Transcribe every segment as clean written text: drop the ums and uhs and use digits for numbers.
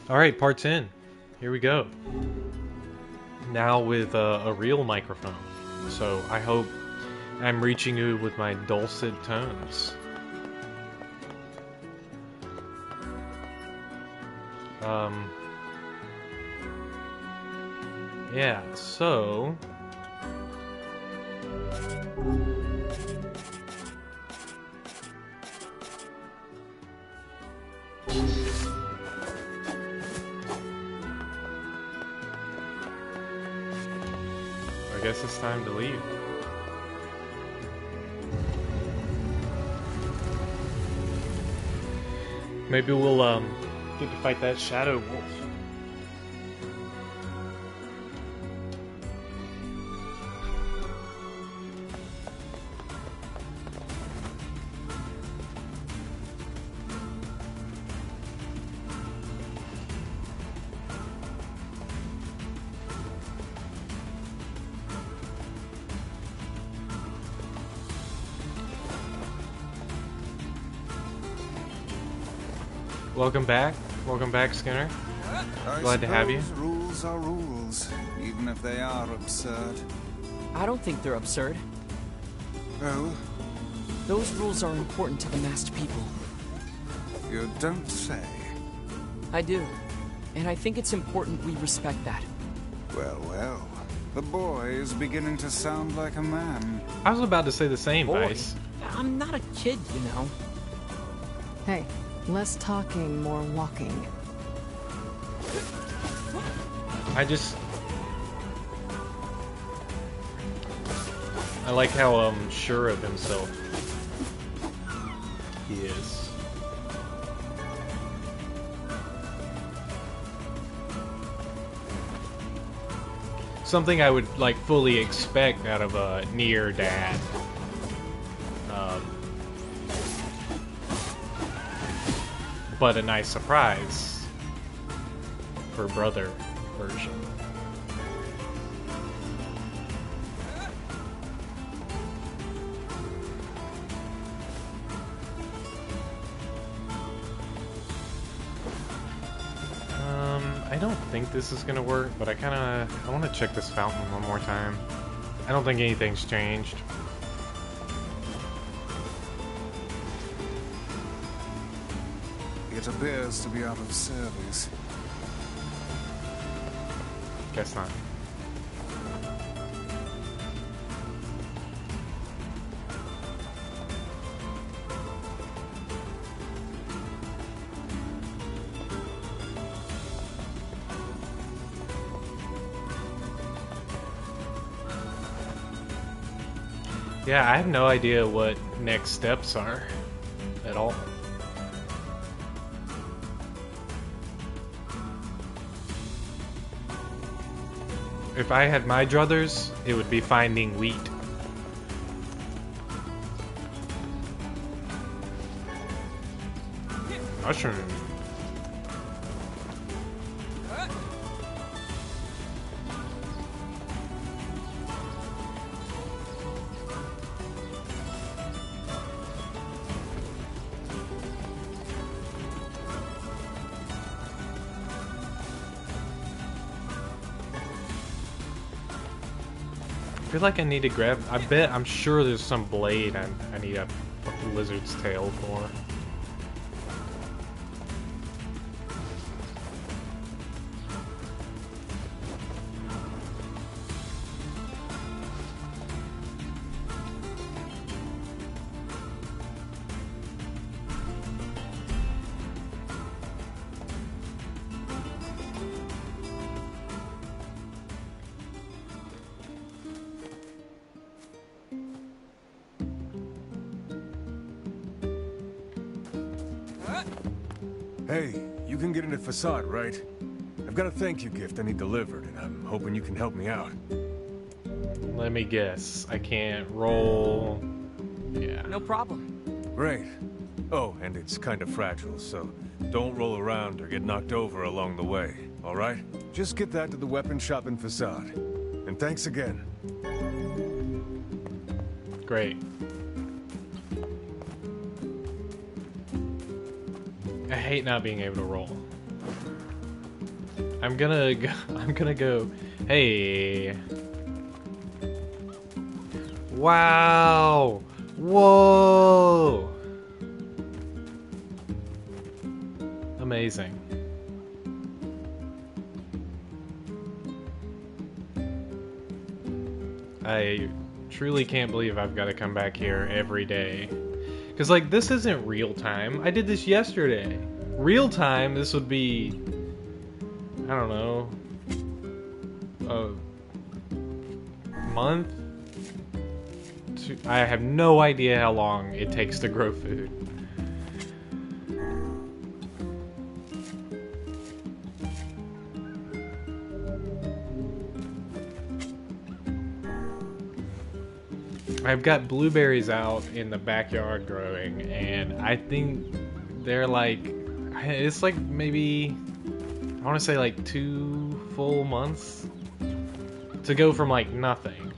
Alright, part 10. Here we go. Now with a real microphone. So I hope I'm reaching you with my dulcet tones. Yeah, so... I guess it's time to leave. Maybe we'll get to fight that shadow wolf. Welcome back, Skinner. Glad to have you. Rules are rules, even if they are absurd. I don't think they're absurd. Oh? Those rules are important to the masked people. You don't say. I do. And I think it's important we respect that. Well, well. The boy is beginning to sound like a man. I was about to say the same, Boy, Vice. I'm not a kid, you know. Hey, less talking, more walking. I like how sure of himself he is. Something I would like fully expect out of a NieR dad. But a nice surprise for brother version. I don't think this is gonna work, but I want to check this fountain one more time. I don't think anything's changed. It appears to be out of service. Guess not. Yeah, I have no idea what next steps are at all. If I had my druthers, it would be finding wheat. Mushroom. I feel like I need to grab... I'm sure there's some blade I need a lizard's tail for. Hey, you can get into Facade, right? I've got a thank you gift I need delivered, and I'm hoping you can help me out. Let me guess. I can't roll... Yeah. No problem. Great. Oh, and it's kind of fragile, so don't roll around or get knocked over along the way, alright? Just get that to the weapon shop in Facade. And thanks again. Great. I hate not being able to roll. I'm gonna go. I'm gonna go. Hey. Wow. Whoa. Amazing. I truly can't believe I've got to come back here every day. Because, like, this isn't real time. I did this yesterday. Real time, this would be, I don't know, a month? I have no idea how long it takes to grow food. I've got blueberries out in the backyard growing, and I think they're like, it's like maybe, I want to say like 2 full months to go from like nothing.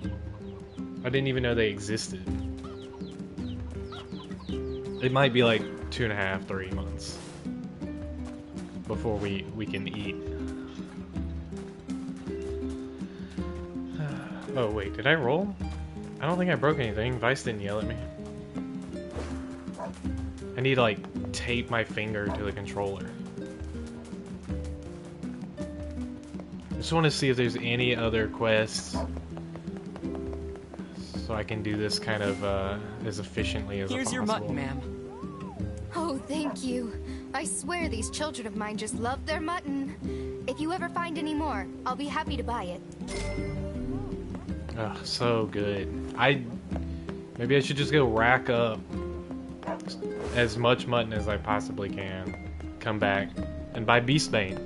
I didn't even know they existed. It might be like 2.5, 3 months before we can eat. Oh wait, did I roll? I don't think I broke anything. Vice didn't yell at me. I need to like tape my finger to the controller. I just want to see if there's any other quests so I can do this kind of as efficiently as possible. Here's your mutton, ma'am. Oh, thank you. I swear these children of mine just love their mutton. If you ever find any more, I'll be happy to buy it. Ugh, so good. Maybe I should just go rack up as much mutton as I possibly can. Come back and buy Beastbane.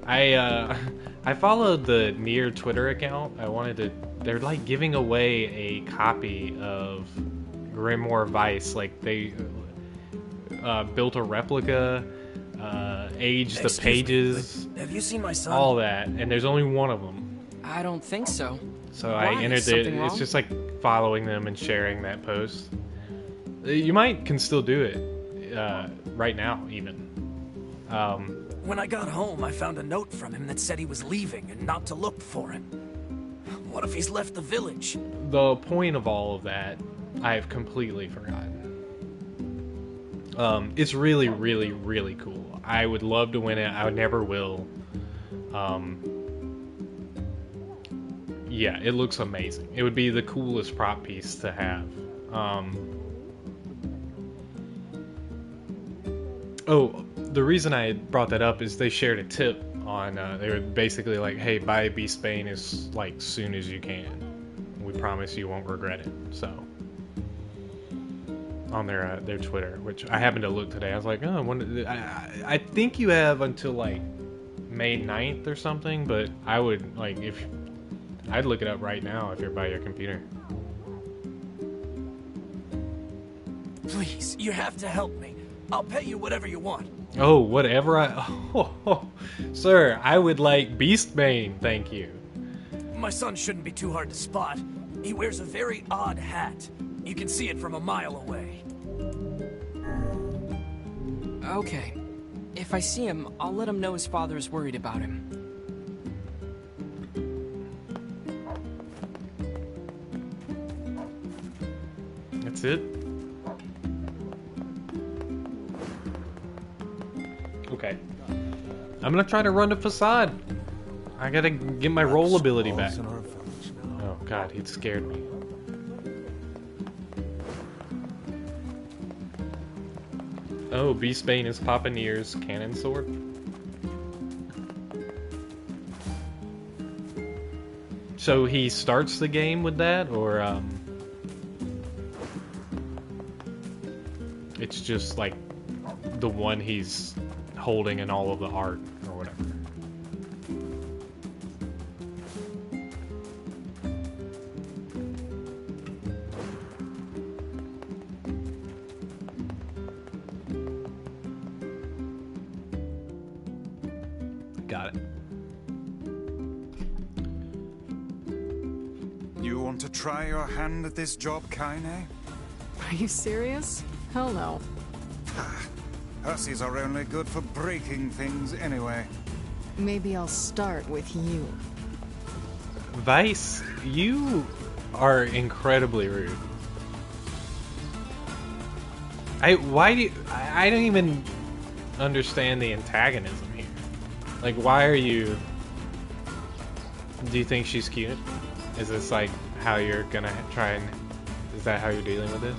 I followed the NieR Twitter account. They're like giving away a copy of Grimoire Vice. Like they built a replica, aged the pages. Have you seen my son? All that, and there's only one of them. I don't think so. So Why? I entered it. Something It's wrong? just like following them and sharing that post. You can still do it right now, even. When I got home, I found a note from him that said he was leaving and not to look for him. What if he's left the village? The point of all of that, I have completely forgotten. It's really, really, really cool. I would love to win it. I never will. Yeah, it looks amazing. It would be the coolest prop piece to have. Oh, the reason I brought that up is they shared a tip on, they were basically like, hey, buy Beastbane as like soon as you can. We promise you won't regret it. So, on their Twitter, which I happened to look today. I was like, oh, I think you have until like May 9th or something, but I would like I'd look it up right now if you're by your computer. Please, you have to help me. I'll pay you whatever you want. Oh, whatever Sir, I would like Beastbane, thank you. My son shouldn't be too hard to spot. He wears a very odd hat. You can see it from a mile away. Okay. If I see him, I'll let him know his father is worried about him. That's it? Okay. I'm gonna try to run the facade. I gotta get my roll ability back. Oh god, he scared me. Oh, Beastbane is Papa NieR's cannon sword. So he starts the game with that, or it's just like the one he's holding in all of the art or whatever. Got it. You want to try your hand at this job, Kaine? Are you serious? Hell no. Hussies are only good for breaking things anyway. Maybe I'll start with you. Vice, you are incredibly rude. I don't even understand the antagonism here. Like, why are you... Do you think she's cute? Is this like how you're gonna try and... Is that how you're dealing with this?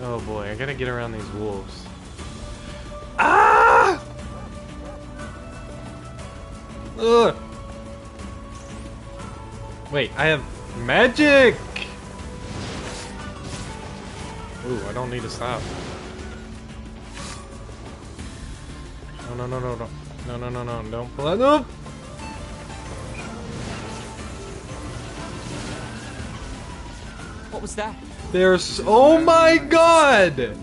Oh boy, I gotta get around these wolves. Ah! Ugh! Wait, I have magic! Ooh, I don't need to stop. No, no, no, no, no. No, no, no, no, don't pull out. Nope! What was that? There's... Oh my god!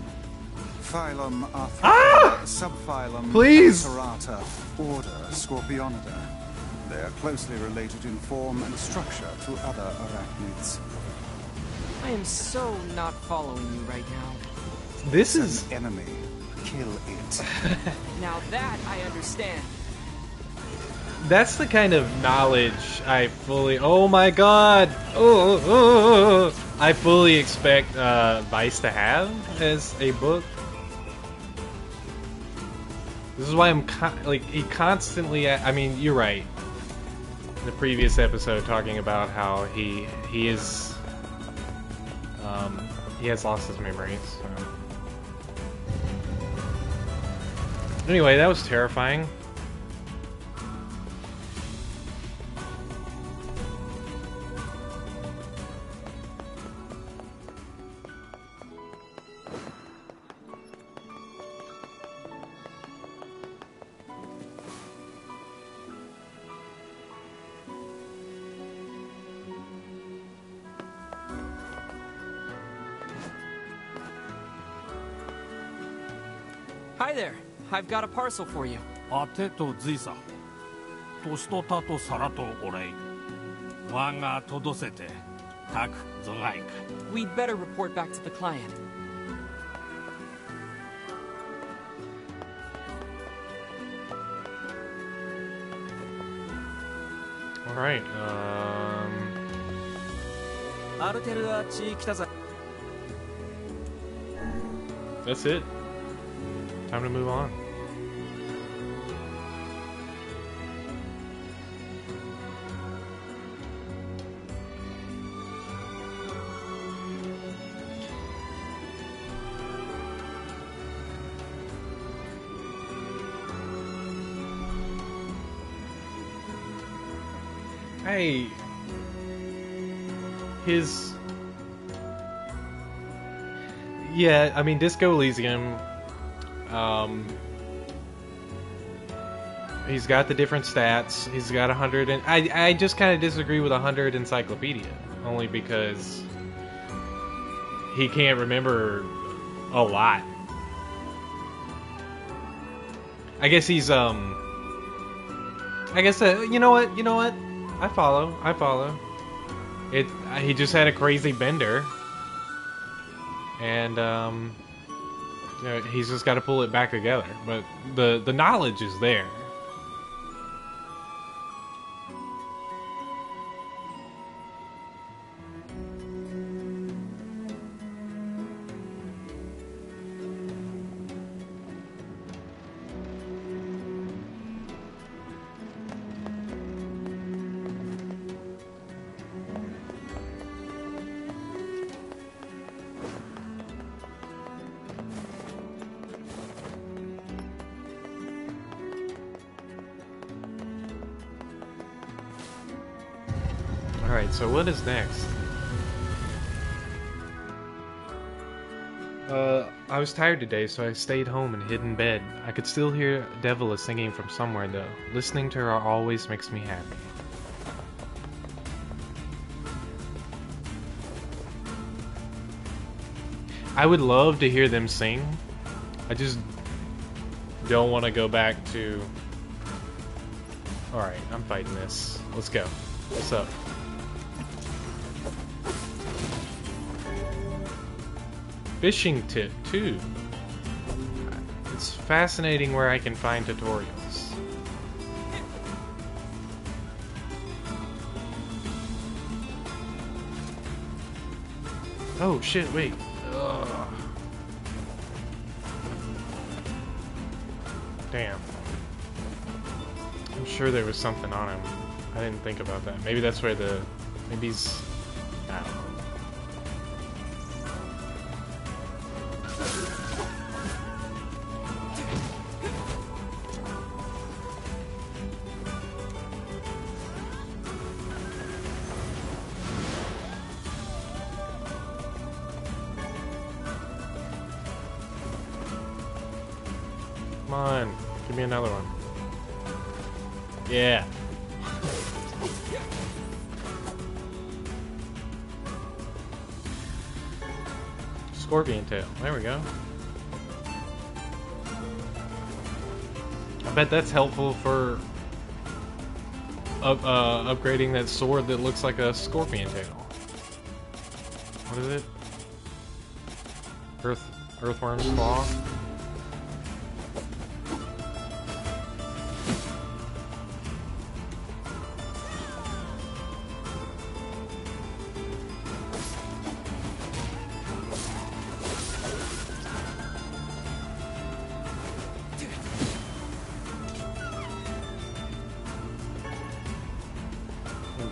Phylum Arthropod, Ah! subphylum Please! Cerata, order Scorpionidae. They are closely related in form and structure to other arachnids. I am so not following you right now. This It's is... an enemy. Kill it. Now that I understand. That's the kind of knowledge I fully... Oh my god! Oh. I fully expect Vice to have as a book. This is why I'm he constantly... I mean, you're right. In the previous episode, talking about how he is... he has lost his memories. So. Anyway, that was terrifying. Hi there. I've got a parcel for you. あてと随さ年とたとさらとお礼わがとどせてたくぞがいく We'd better report back to the client. Alright, アルテルは地域たざ that's it. Time to move on. Hey, yeah, I mean, Disco Elysium, he's got the different stats. He's got 100, and I just kind of disagree with 100 Encyclopedia, only because he can't remember a lot. I guess he's, I guess, you know what, I follow. He just had a crazy bender. And, you know, he's just got to pull it back together. But the knowledge is there. Alright, so what is next? I was tired today, so I stayed home and hid in bed. I could still hear Devila singing from somewhere, though. Listening to her always makes me happy. I would love to hear them sing. I just don't want to go back to... Alright, I'm fighting this. Let's go. What's up? Fishing tip, too. It's fascinating where I can find tutorials. Oh shit, wait. Ugh. Damn. I'm sure there was something on him. I didn't think about that. Maybe that's where the... Maybe he's... I don't know. Come on, give me another one. Yeah. Scorpion tail. There we go. I bet that's helpful for upgrading that sword that looks like a scorpion tail. What is it? Earthworm's claw.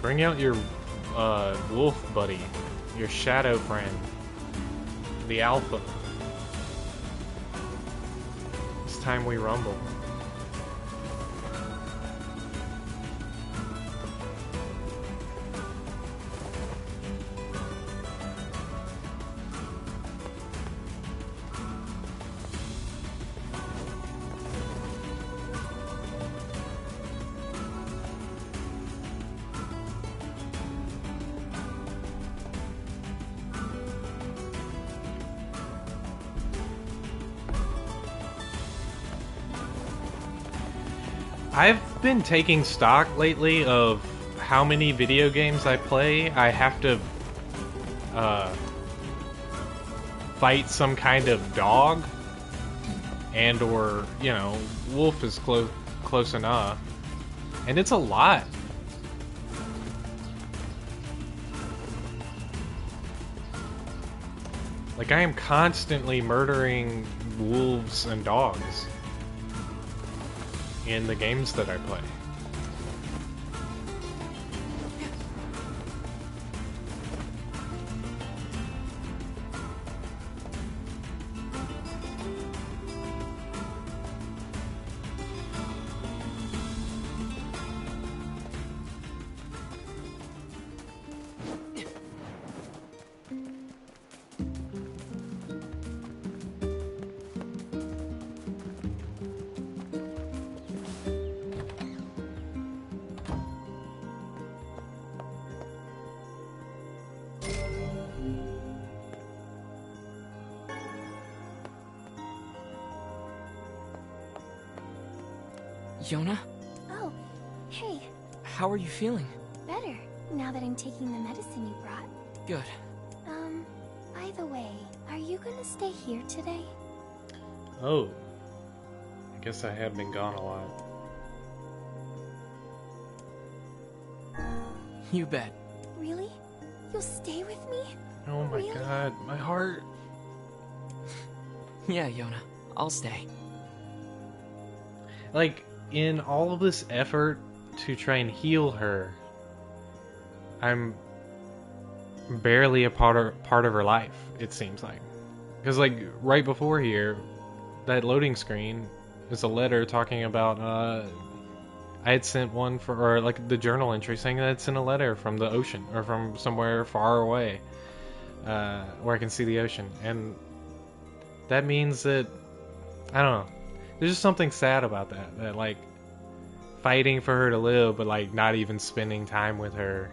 Bring out your wolf buddy, your shadow friend, the alpha. It's time we rumble. I've been taking stock lately of how many video games I play. I have to fight some kind of dog, and or, you know, wolf is close enough. And it's a lot. Like, I am constantly murdering wolves and dogs in the games that I play. Yona? Oh, hey. How are you feeling? Better, now that I'm taking the medicine you brought. Good. By the way, are you gonna stay here today? Oh. I guess I have been gone a lot. You bet. Really? You'll stay with me? Oh my Really? god, my heart. Yeah, Yona. I'll stay. Like, in all of this effort to try and heal her, I'm barely a part of her life, it seems like. Because, like, right before here, that loading screen is a letter talking about, I had sent one for, or like the journal entry saying that I'd sent a letter from the ocean, or from somewhere far away, where I can see the ocean. And that means that, I don't know, there's just something sad about that. That, like, fighting for her to live, but, like, not even spending time with her.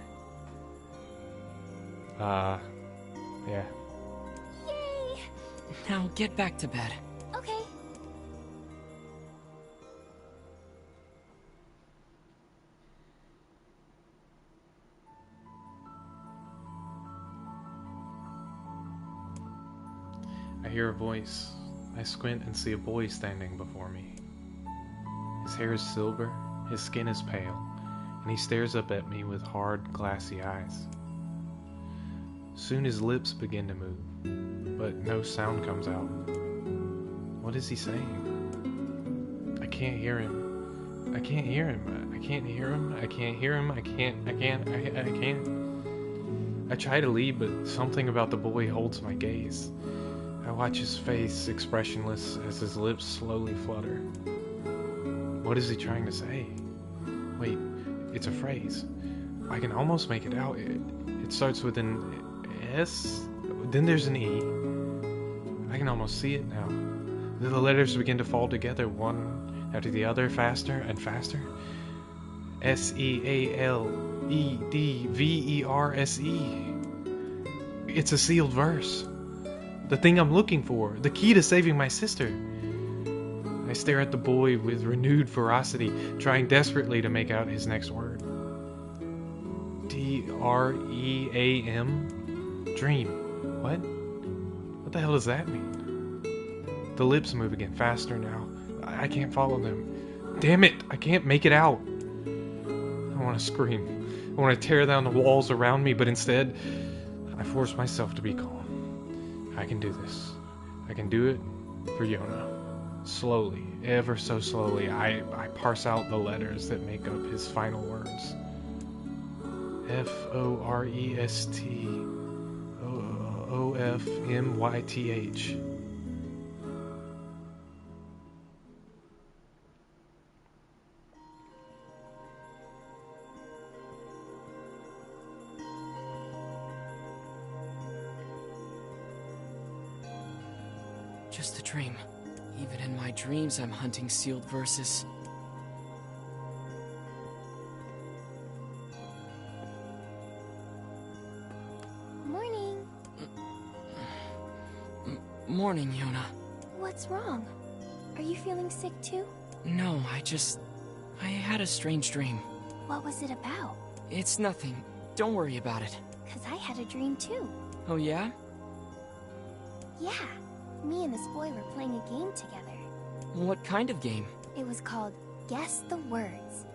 Yeah. Yay! Now get back to bed. Okay. I hear a voice. I squint and see a boy standing before me. His hair is silver, his skin is pale, and he stares up at me with hard, glassy eyes. Soon his lips begin to move, but no sound comes out. What is he saying? I can't hear him. I can't hear him. I can't hear him. I can't hear him. I can't. I try to leave, but something about the boy holds my gaze. I watch his face expressionless as his lips slowly flutter. What is he trying to say? Wait, it's a phrase. I can almost make it out. It starts with an S, then there's an E. I can almost see it now. The letters begin to fall together, one after the other, faster and faster. SEALEDVERSE. It's a sealed verse. The thing I'm looking for. The key to saving my sister. I stare at the boy with renewed ferocity, trying desperately to make out his next word. DREAM? Dream. What? What the hell does that mean? The lips move again, faster now. I can't follow them. Damn it! I can't make it out. I want to scream. I want to tear down the walls around me, but instead, I force myself to be calm. I can do this. I can do it for Yona. Slowly, ever so slowly, I parse out the letters that make up his final words. FORESTOFMYTH. Just a dream. Even in my dreams, I'm hunting sealed verses. Morning. Morning, Yona. What's wrong? Are you feeling sick too? No, I had a strange dream. What was it about? It's nothing. Don't worry about it. 'Cause I had a dream too. Oh, yeah? Yeah. Me and this boy were playing a game together. What kind of game? It was called Guess the Words.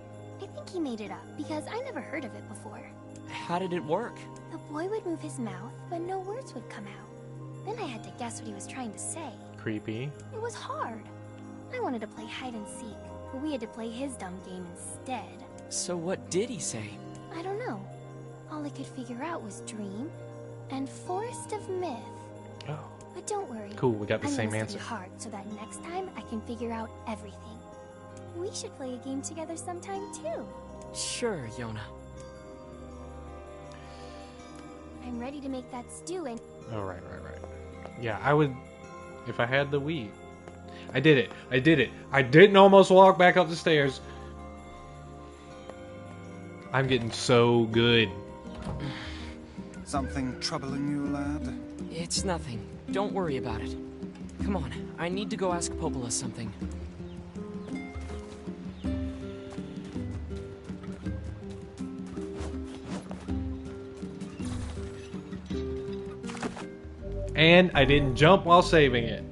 I think he made it up because I never heard of it before. How did it work? The boy would move his mouth, but no words would come out. Then I had to guess what he was trying to say. Creepy. It was hard. I wanted to play hide and seek, but we had to play his dumb game instead. So what did he say? I don't know. All I could figure out was dream and forest of myth. Oh. But don't worry. Cool, we got the I'm same gonna answer. study hard so that next time I can figure out everything. We should play a game together sometime too. Sure, Yona. I'm ready to make that stew and Oh, right. Yeah, I would, if I had the Wii. I did it. I didn't almost walk back up the stairs. I'm getting so good. Something troubling you, lad? It's nothing. Don't worry about it. Come on, I need to go ask Popola something. And I didn't jump while saving it.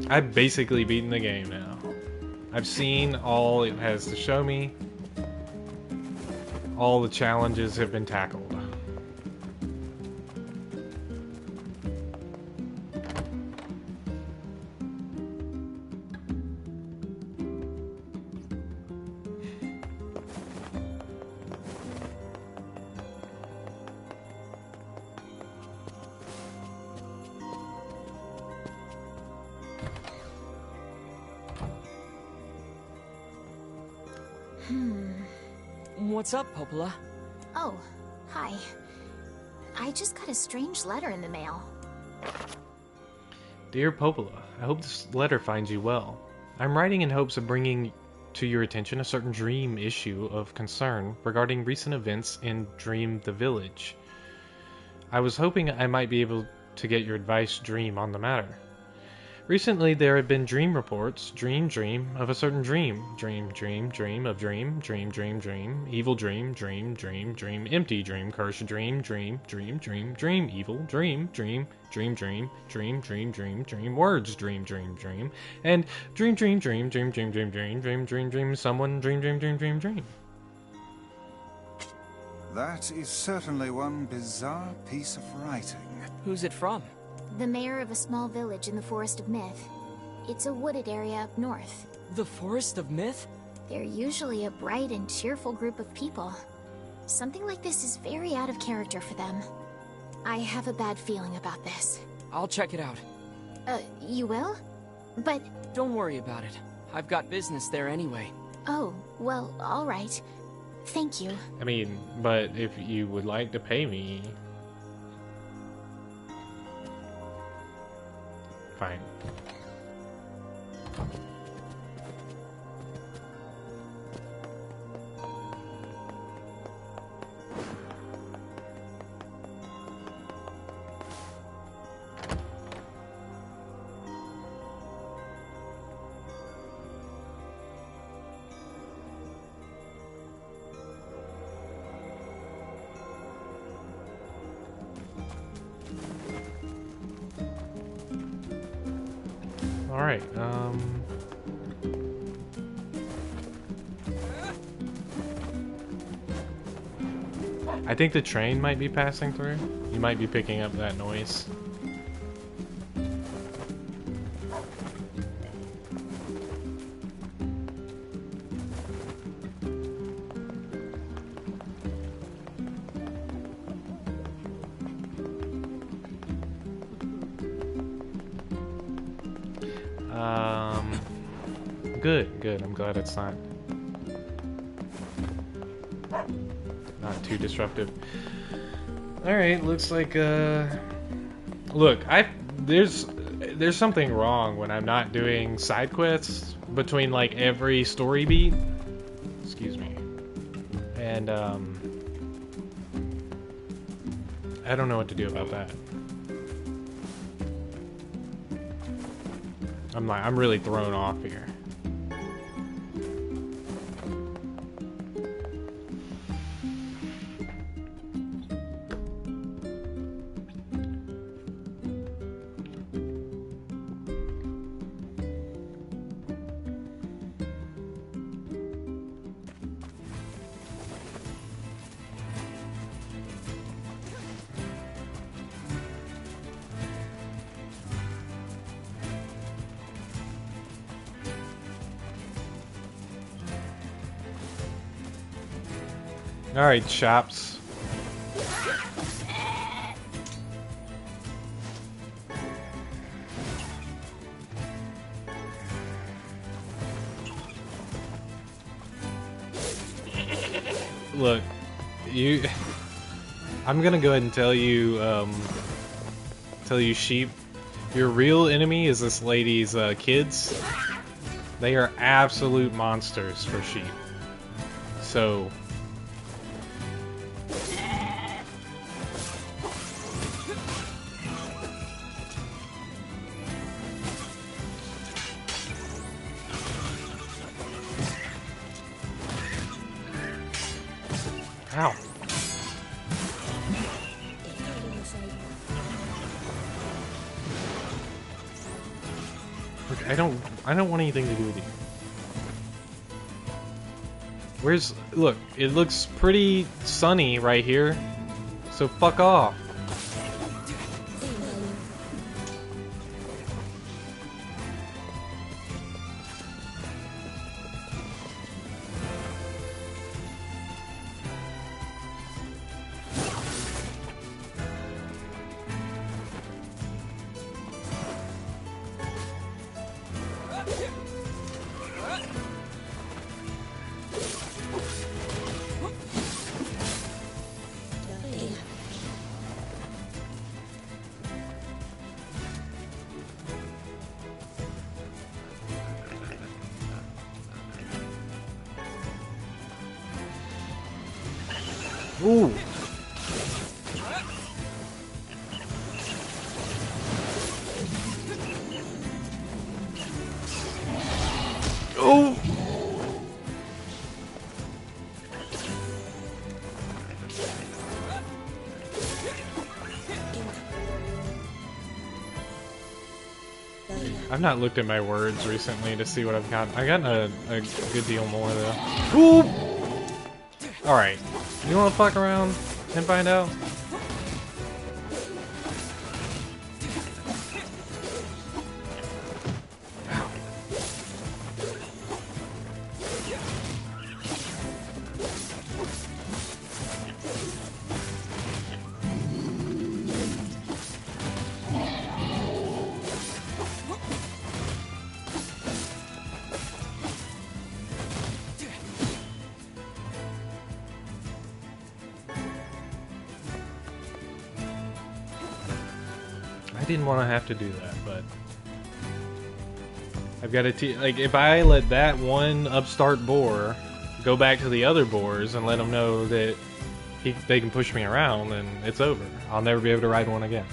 I've basically beaten the game now. I've seen all it has to show me. All the challenges have been tackled. What's up, Popola? oh, hi. I just got a strange letter in the mail. Dear Popola, I hope this letter finds you well. I'm writing in hopes of bringing to your attention a certain dream issue of concern regarding recent events in Dream the Village. I was hoping I might be able to get your advice, Dream, on the matter. Recently, there have been dream reports, dream of a certain dream, dream of dream, evil dream, empty dream, cursed dream, evil dream, words, dream, and dream, someone, dream. That is certainly one bizarre piece of writing. Who's it from? The mayor of a small village in the Forest of Myth. It's a wooded area up north. The Forest of Myth? They're usually a bright and cheerful group of people. Something like this is very out of character for them. I have a bad feeling about this. I'll check it out. You will? But... Don't worry about it. I've got business there anyway. Oh, well, alright. Thank you. I mean, but if you would like to pay me... Fine. Alright, I think the train might be passing through. You might be picking up that noise. Good. I'm glad it's not too disruptive. Alright, looks like look, there's something wrong when I'm not doing side quests between like every story beat. Excuse me. And I don't know what to do about that. I'm really thrown off here. Alright, chaps. Look, I'm gonna go ahead and tell you, sheep, your real enemy is this lady's kids. They are absolute monsters for sheep. So... Ow. Look, I don't want anything to do with you. Look, it looks pretty sunny right here, so fuck off. Ooh. Oh. I've not looked at my words recently to see what I've got. I got a good deal more though. Ooh! Alright. You wanna fuck around and find out? I didn't want to have to do that, but I've got to like if I let that one upstart boar go back to the other boars and let them know that they can push me around, then it's over. I'll never be able to ride one again.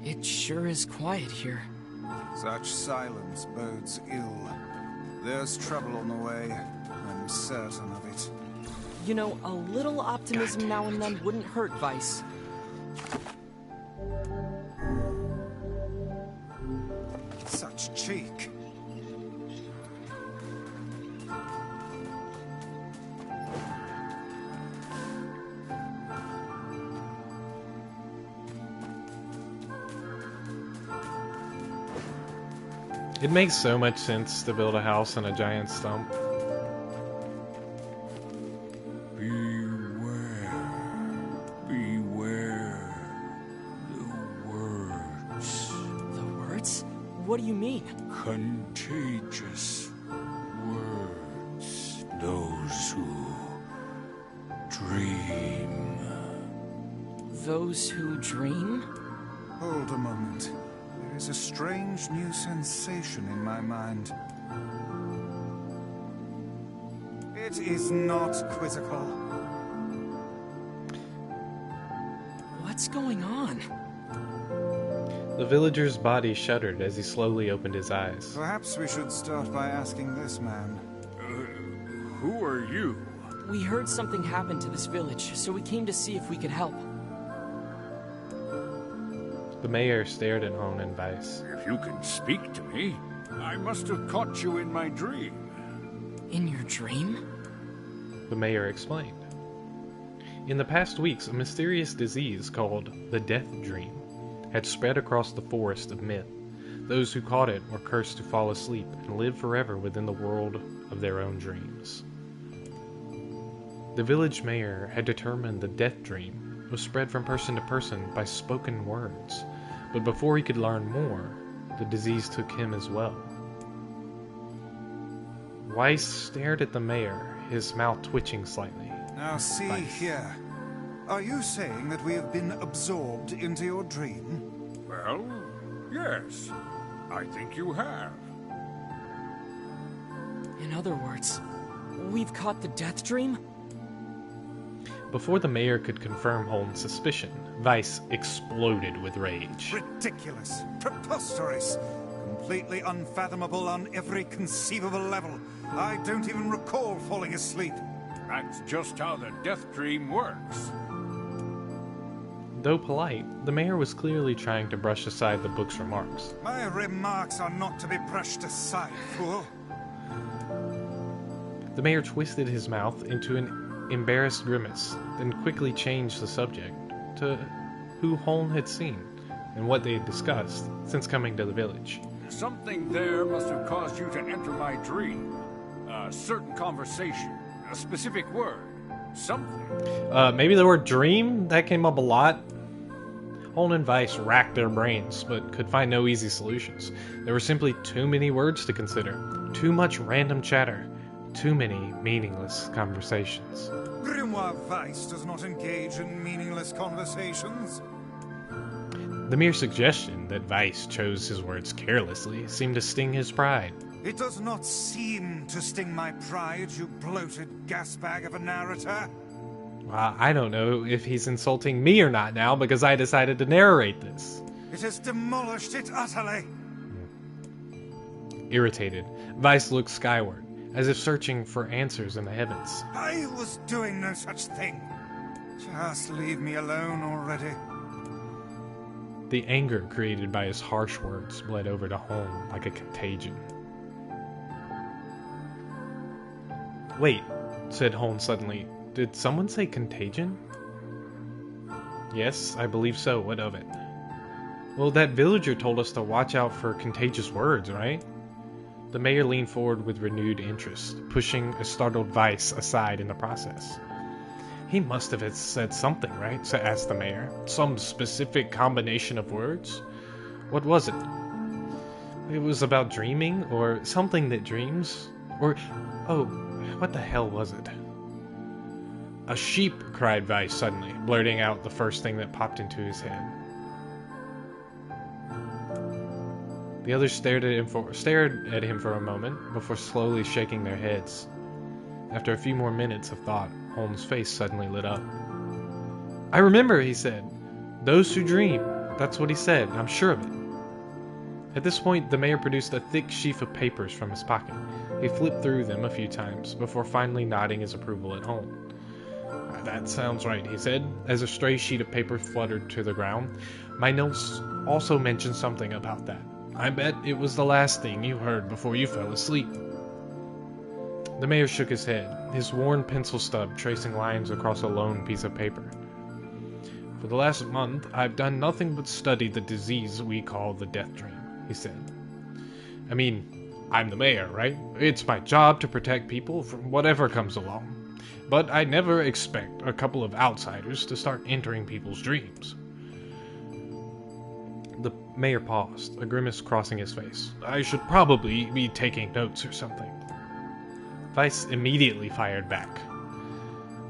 It sure is quiet here. Such silence bodes ill. There's trouble on the way. I'm certain of it. You know, a little optimism now and then wouldn't hurt, Vice. Such cheek. It makes so much sense to build a house in a giant stump. Beware the words. The words? What do you mean? Contagious words. Those who dream. Those who dream? Hold a moment. There is a strange new sensation in my mind. It is not quizzical. What's going on? The villager's body shuddered as he slowly opened his eyes. Perhaps we should start by asking this man. Who are you? We heard something happened to this village, so we came to see if we could help. The mayor stared at Hone and Vice. If you can speak to me, I must have caught you in my dream. In your dream? The mayor explained. In the past weeks, a mysterious disease called the Death Dream had spread across the forest of myth. Those who caught it were cursed to fall asleep and live forever within the world of their own dreams. The village mayor had determined the Death Dream was spread from person to person by spoken words, but before he could learn more, the disease took him as well. Weiss stared at the mayor, his mouth twitching slightly. Now see here. Are you saying that we have been absorbed into your dream? Well, yes. I think you have. In other words, we've caught the Death Dream? Before the mayor could confirm Holmes' suspicion, Weiss exploded with rage. Ridiculous. Preposterous. Completely unfathomable on every conceivable level. I don't even recall falling asleep. That's just how the Death Dream works. Though polite, the mayor was clearly trying to brush aside the book's remarks. My remarks are not to be brushed aside, fool. The mayor twisted his mouth into an embarrassed grimace, then quickly changed the subject to who Holm had seen and what they had discussed since coming to the village. Something there must have caused you to enter my dream. A certain conversation, a specific word, something. Maybe the word dream? That came up a lot. Holden and Weiss racked their brains, but could find no easy solutions. There were simply too many words to consider, too much random chatter, too many meaningless conversations. Grimoire Weiss does not engage in meaningless conversations. The mere suggestion that Weiss chose his words carelessly seemed to sting his pride. It does not seem to sting my pride, you bloated gasbag of a narrator. Well, I don't know if he's insulting me or not now because I decided to narrate this. It has demolished it utterly. Irritated, Weiss looked skyward, as if searching for answers in the heavens. I was doing no such thing. Just leave me alone already. The anger created by his harsh words bled over to Holm like a contagion. Wait, said Holm suddenly. Did someone say contagion? Yes, I believe so. What of it? Well, that villager told us to watch out for contagious words, right? The mayor leaned forward with renewed interest, pushing a startled Weiss aside in the process. He must have said something, right? Asked the mayor. Some specific combination of words? What was it? It was about dreaming, or something that dreams? Or, oh, what the hell was it? A sheep, cried Weiss suddenly, blurting out the first thing that popped into his head. The others stared at him for a moment, before slowly shaking their heads. After a few more minutes of thought, Holmes' face suddenly lit up. I remember, he said. Those who dream. That's what he said, I'm sure of it. At this point, the mayor produced a thick sheaf of papers from his pocket. He flipped through them a few times, before finally nodding his approval at Holmes. That sounds right, he said, as a stray sheet of paper fluttered to the ground. My notes also mention something about that. I bet it was the last thing you heard before you fell asleep. The mayor shook his head, his worn pencil stub tracing lines across a lone piece of paper. For the last month, I've done nothing but study the disease we call the death dream, he said. I mean, I'm the mayor, right? It's my job to protect people from whatever comes along. But I never expect a couple of outsiders to start entering people's dreams. The mayor paused, a grimace crossing his face. I should probably be taking notes or something. Weiss immediately fired back.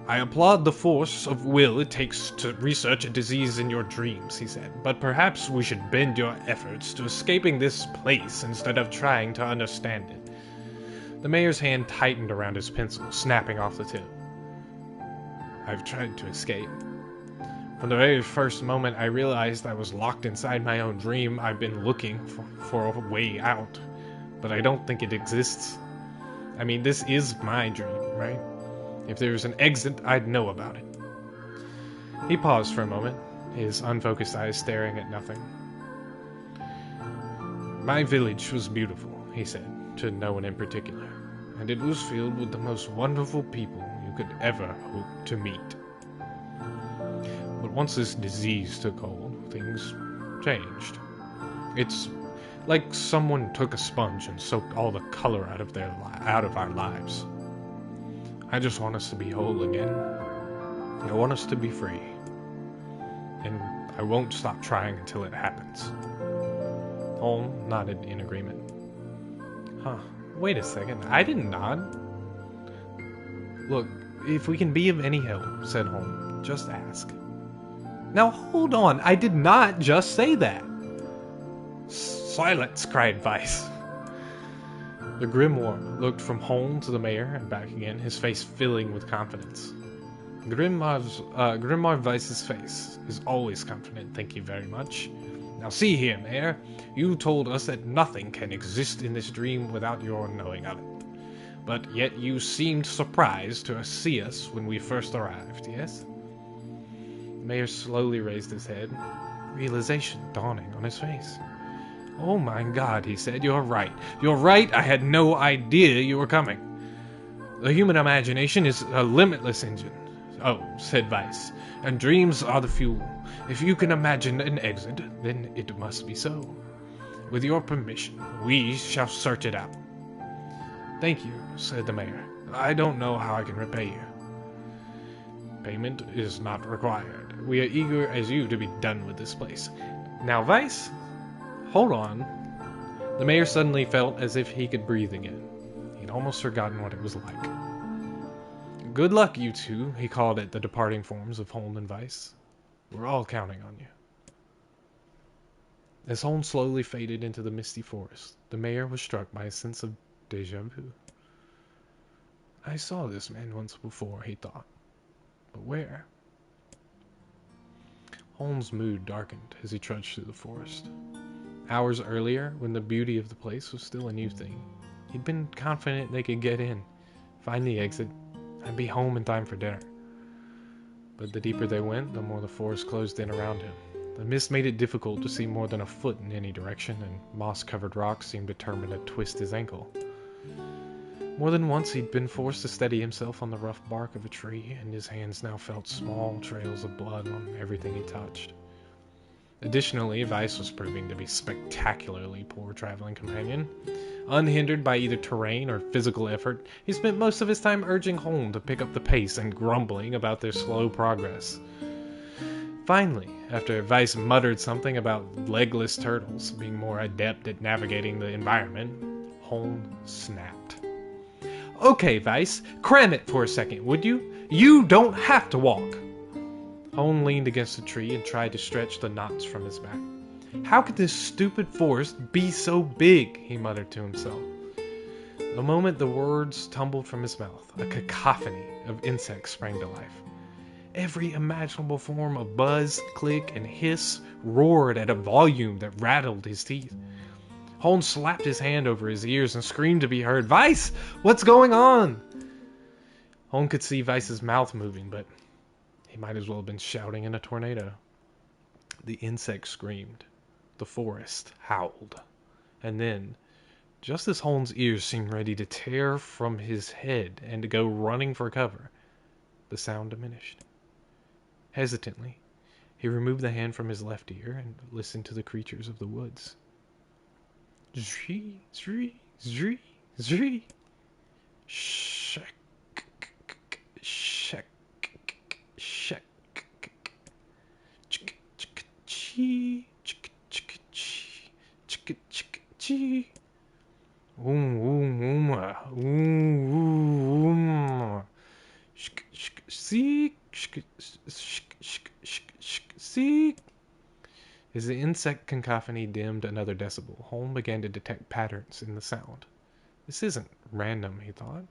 I applaud the force of will it takes to research a disease in your dreams, he said, but perhaps we should bend your efforts to escaping this place instead of trying to understand it. The mayor's hand tightened around his pencil, snapping off the tip. I've tried to escape. From the very first moment I realized I was locked inside my own dream, I've been looking for a way out. But I don't think it exists. I mean, this is my dream, right? If there was an exit, I'd know about it. He paused for a moment, his unfocused eyes staring at nothing. My village was beautiful, he said, to no one in particular, and it was filled with the most wonderful people you could ever hope to meet. But once this disease took hold, things changed. It's like someone took a sponge and soaked all the color out of our lives. I just want us to be whole again. I want us to be free. And I won't stop trying until it happens. Holm nodded in agreement. Huh, wait a second, I didn't nod. Look, if we can be of any help, said Holm, just ask. Now hold on, I did not just say that. Silence, cried Weiss. The Grimoire looked from Holm to the mayor and back again, his face filling with confidence. Grimoire Weiss's face is always confident, thank you very much. Now see here, Mayor, you told us that nothing can exist in this dream without your knowing of it. But yet you seemed surprised to see us when we first arrived, yes? The mayor slowly raised his head, realization dawning on his face. Oh my God, he said, you're right. You're right, I had no idea you were coming. The human imagination is a limitless engine. Oh, said Weiss, and dreams are the fuel. If you can imagine an exit, then it must be so. With your permission, we shall search it out. Thank you, said the mayor. I don't know how I can repay you. Payment is not required. We are eager as you to be done with this place. Now, Vice, hold on. The mayor suddenly felt as if he could breathe again. He'd almost forgotten what it was like. Good luck, you two, he called at the departing forms of Holm and Vice. We're all counting on you. As Holm slowly faded into the misty forest, the mayor was struck by a sense of déjà vu. I saw this man once before, he thought. But where? Holmes' mood darkened as he trudged through the forest. Hours earlier, when the beauty of the place was still a new thing, he'd been confident they could get in, find the exit, and be home in time for dinner. But the deeper they went, the more the forest closed in around him. The mist made it difficult to see more than a foot in any direction, and moss-covered rocks seemed determined to twist his ankle. More than once he'd been forced to steady himself on the rough bark of a tree, and his hands now felt small trails of blood on everything he touched. Additionally, Vice was proving to be spectacularly poor traveling companion. Unhindered by either terrain or physical effort, he spent most of his time urging Holm to pick up the pace and grumbling about their slow progress. Finally, after Vice muttered something about legless turtles being more adept at navigating the environment, Holm snapped. Okay, Vice, cram it for a second, would you? You don't have to walk! Holm leaned against a tree and tried to stretch the knots from his back. How could this stupid forest be so big? He muttered to himself. The moment the words tumbled from his mouth, a cacophony of insects sprang to life. Every imaginable form of buzz, click, and hiss roared at a volume that rattled his teeth. Holmes slapped his hand over his ears and screamed to be heard, Vice! What's going on? Holmes could see Vice's mouth moving, but he might as well have been shouting in a tornado. The insect screamed. The forest howled. And then, just as Holmes' ears seemed ready to tear from his head and to go running for cover, the sound diminished. Hesitantly, he removed the hand from his left ear and listened to the creatures of the woods. Zree, zree, zree, zree. Shek, shek, shek, chick, chick, chee, chick, chick, chee, chick, chick, chee. See. See. As the insect cacophony dimmed another decibel, Holmes began to detect patterns in the sound. This isn't random, he thought.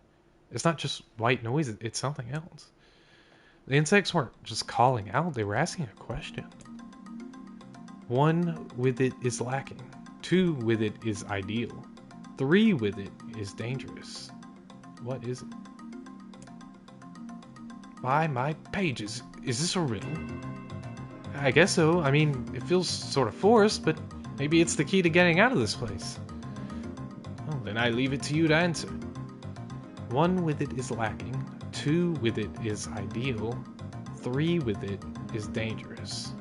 It's not just white noise, it's something else. The insects weren't just calling out, they were asking a question. 1 with it is lacking. 2 with it is ideal. 3 with it is dangerous. What is it? By my pages, is this a riddle? I guess so. I mean, it feels sort of forced, but maybe it's the key to getting out of this place. Well, then I leave it to you to answer. 1 with it is lacking. 2 with it is ideal. 3 with it is dangerous.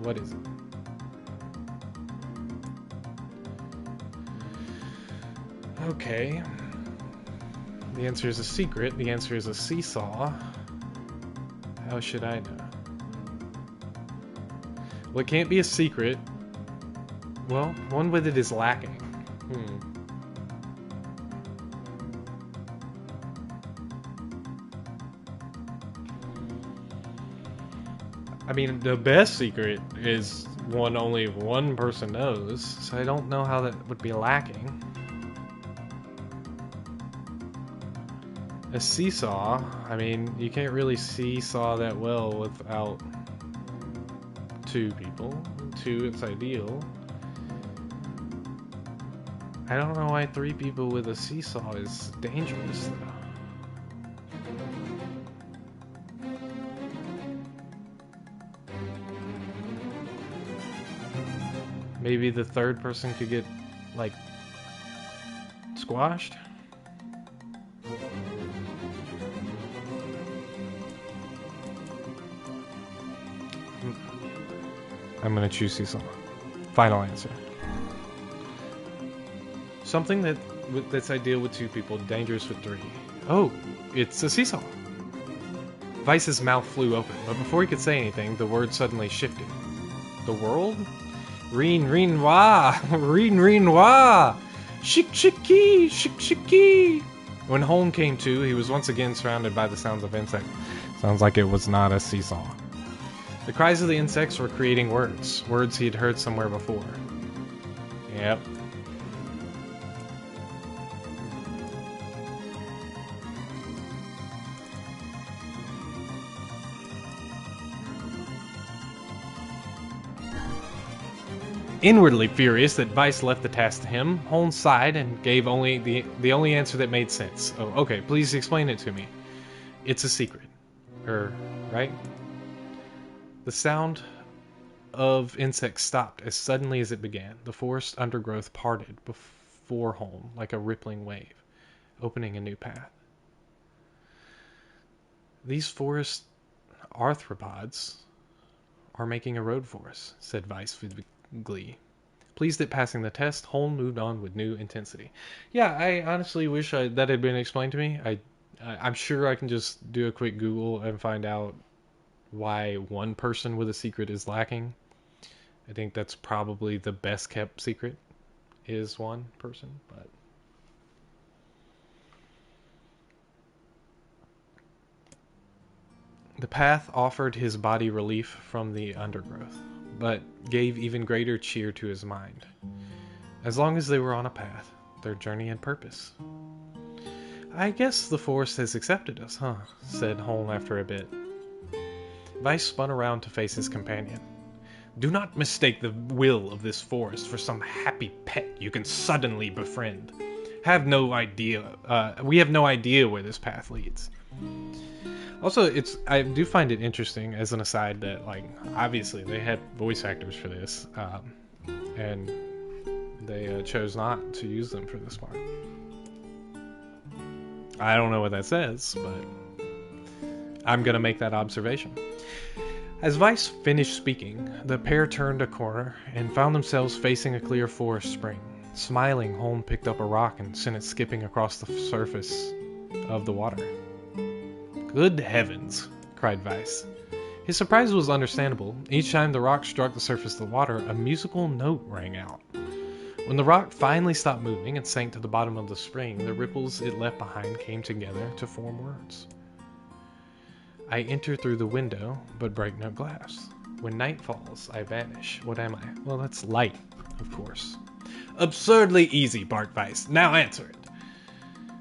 What is it? Okay. The answer is a secret. The answer is a seesaw. How should I know? Well, it can't be a secret. Well, 1 with it is lacking. I mean, the best secret is one only one person knows, so I don't know how that would be lacking. A seesaw, I mean, you can't really seesaw that well without 2 people. 2, it's ideal. I don't know why 3 people with a seesaw is dangerous, though. Maybe the 3rd person could get, like, squashed? I'm gonna choose seesaw. Final answer. Something that's ideal with 2 people, dangerous with 3. Oh, it's a seesaw. Vice's mouth flew open, but before he could say anything, the word suddenly shifted. The world? Reen wah! Reen wah! Shik shiki! Shik shiki! When Holm came to, he was once again surrounded by the sounds of insects. Sounds like it was not a seesaw. The cries of the insects were creating words. Words he had heard somewhere before. Yep. Inwardly furious that Vice left the task to him, Holmes sighed and gave only the only answer that made sense. Oh, okay, please explain it to me. It's a secret. Right? The sound of insects stopped as suddenly as it began. The forest undergrowth parted before Holmes like a rippling wave, opening a new path. These forest arthropods are making a road for us, said Vice with glee. Pleased at passing the test, Holmes moved on with new intensity. Yeah, I honestly wish that had been explained to me. I'm sure I can just do a quick Google and find out why one person with a secret is lacking. I think that's probably the best kept secret, is one person, but the path offered his body relief from the undergrowth, but gave even greater cheer to his mind. As long as they were on a path, their journey had purpose. I guess the forest has accepted us, huh? Said Holm after a bit. Vice spun around to face his companion. Do not mistake the will of this forest for some happy pet you can suddenly befriend. We have no idea where this path leads. Also, I do find it interesting, as an aside, that, like, obviously they had voice actors for this, and they chose not to use them for this part. I don't know what that says, but I'm gonna make that observation. As Vice finished speaking, the pair turned a corner and found themselves facing a clear forest spring. Smiling, Holm picked up a rock and sent it skipping across the surface of the water. Good heavens, cried Vice. His surprise was understandable. Each time the rock struck the surface of the water, a musical note rang out. When the rock finally stopped moving and sank to the bottom of the spring, the ripples it left behind came together to form words. I enter through the window, but break no glass. When night falls, I vanish. What am I? Well, that's light, of course. Absurdly easy, barked Vice. Now answer it.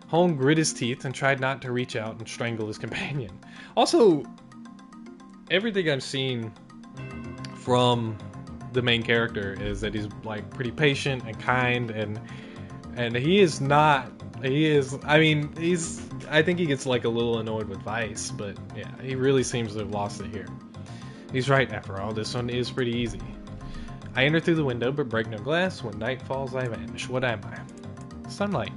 Holm grit his teeth and tried not to reach out and strangle his companion. Also, everything I've seen from the main character is that he's, like, pretty patient and kind, and he is not. I think he gets, like, a little annoyed with Vice, but yeah, he really seems to have lost it here. He's right, after all, this one is pretty easy. I enter through the window, but break no glass. When night falls, I vanish. What am I? Sunlight.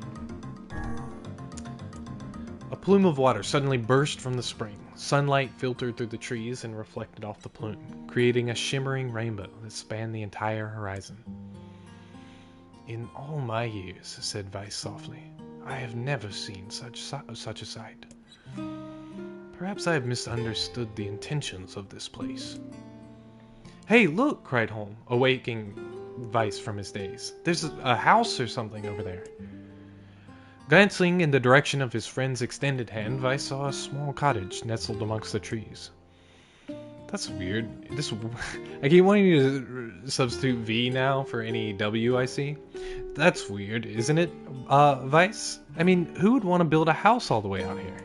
A plume of water suddenly burst from the spring. Sunlight filtered through the trees and reflected off the plume, creating a shimmering rainbow that spanned the entire horizon. In all my years, said Vice softly, I have never seen such a sight. Perhaps I have misunderstood the intentions of this place. Hey, look, cried Holm, awaking Vice from his daze. There's a house or something over there. Glancing in the direction of his friend's extended hand, Vice saw a small cottage nestled amongst the trees. That's weird. I keep wanting you to substitute V now for any W I see. That's weird, isn't it, Vice? I mean, who would want to build a house all the way out here?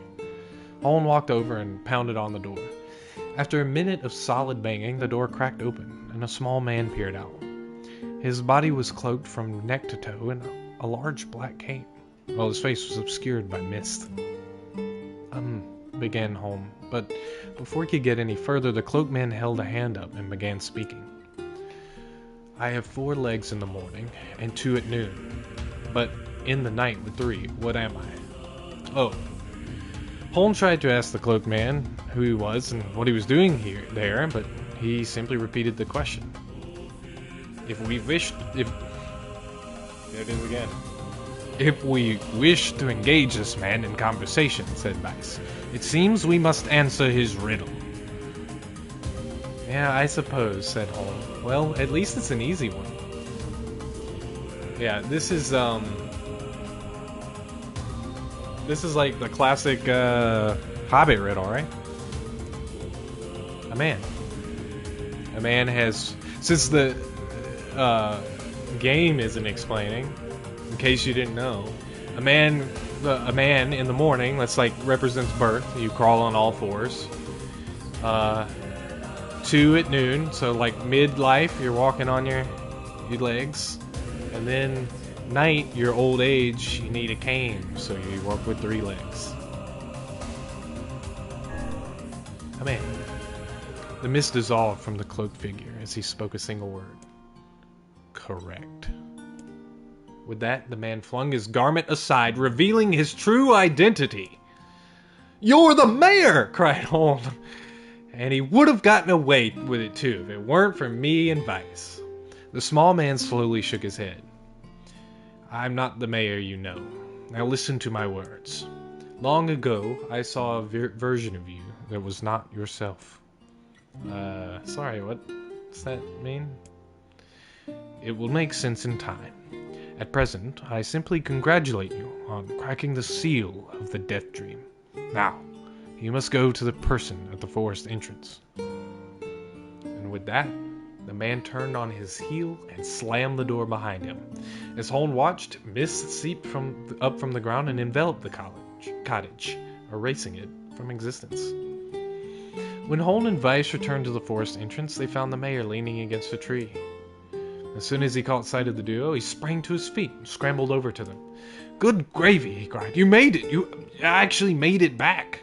Holm walked over and pounded on the door. After a minute of solid banging, the door cracked open, and a small man peered out. His body was cloaked from neck to toe in a large black cape, while his face was obscured by mist. Began Holm, but before he could get any further, the cloaked man held a hand up and began speaking. I have 4 legs in the morning, and 2 at noon, but in the night with 3, what am I? Oh. Holm tried to ask the cloaked man who he was and what he was doing there, but he simply repeated the question. There it is again. If we wish to engage this man in conversation, said Vice, it seems we must answer his riddle. Yeah, I suppose, said Holm. Well, at least it's an easy one. Yeah, this is like the classic Hobbit riddle, right? A man has, since the game isn't explaining, in case you didn't know, a man in the morning, that's like represents birth. You crawl on all fours. 2 at noon, so like midlife, you're walking on your legs, and then night, your old age, you need a cane, so you walk with 3 legs. A man. The mist dissolved from the cloaked figure as he spoke a single word. Correct. With that, the man flung his garment aside, revealing his true identity. "You're the mayor!" cried Holm. And he would have gotten away with it too if it weren't for me and Vice. The small man slowly shook his head. "I'm not the mayor you know. Now listen to my words. Long ago, I saw a version of you that was not yourself." Sorry, what's that mean? "It will make sense in time. At present, I simply congratulate you on cracking the seal of the death dream. Now, you must go to the person at the forest entrance." And with that, the man turned on his heel and slammed the door behind him. As Holm watched, mist seeped up from the ground and enveloped the cottage, erasing it from existence. When Holm and Vice returned to the forest entrance, they found the mayor leaning against a tree. As soon as he caught sight of the duo, he sprang to his feet and scrambled over to them. "Good gravy," he cried. "You made it! You actually made it back!"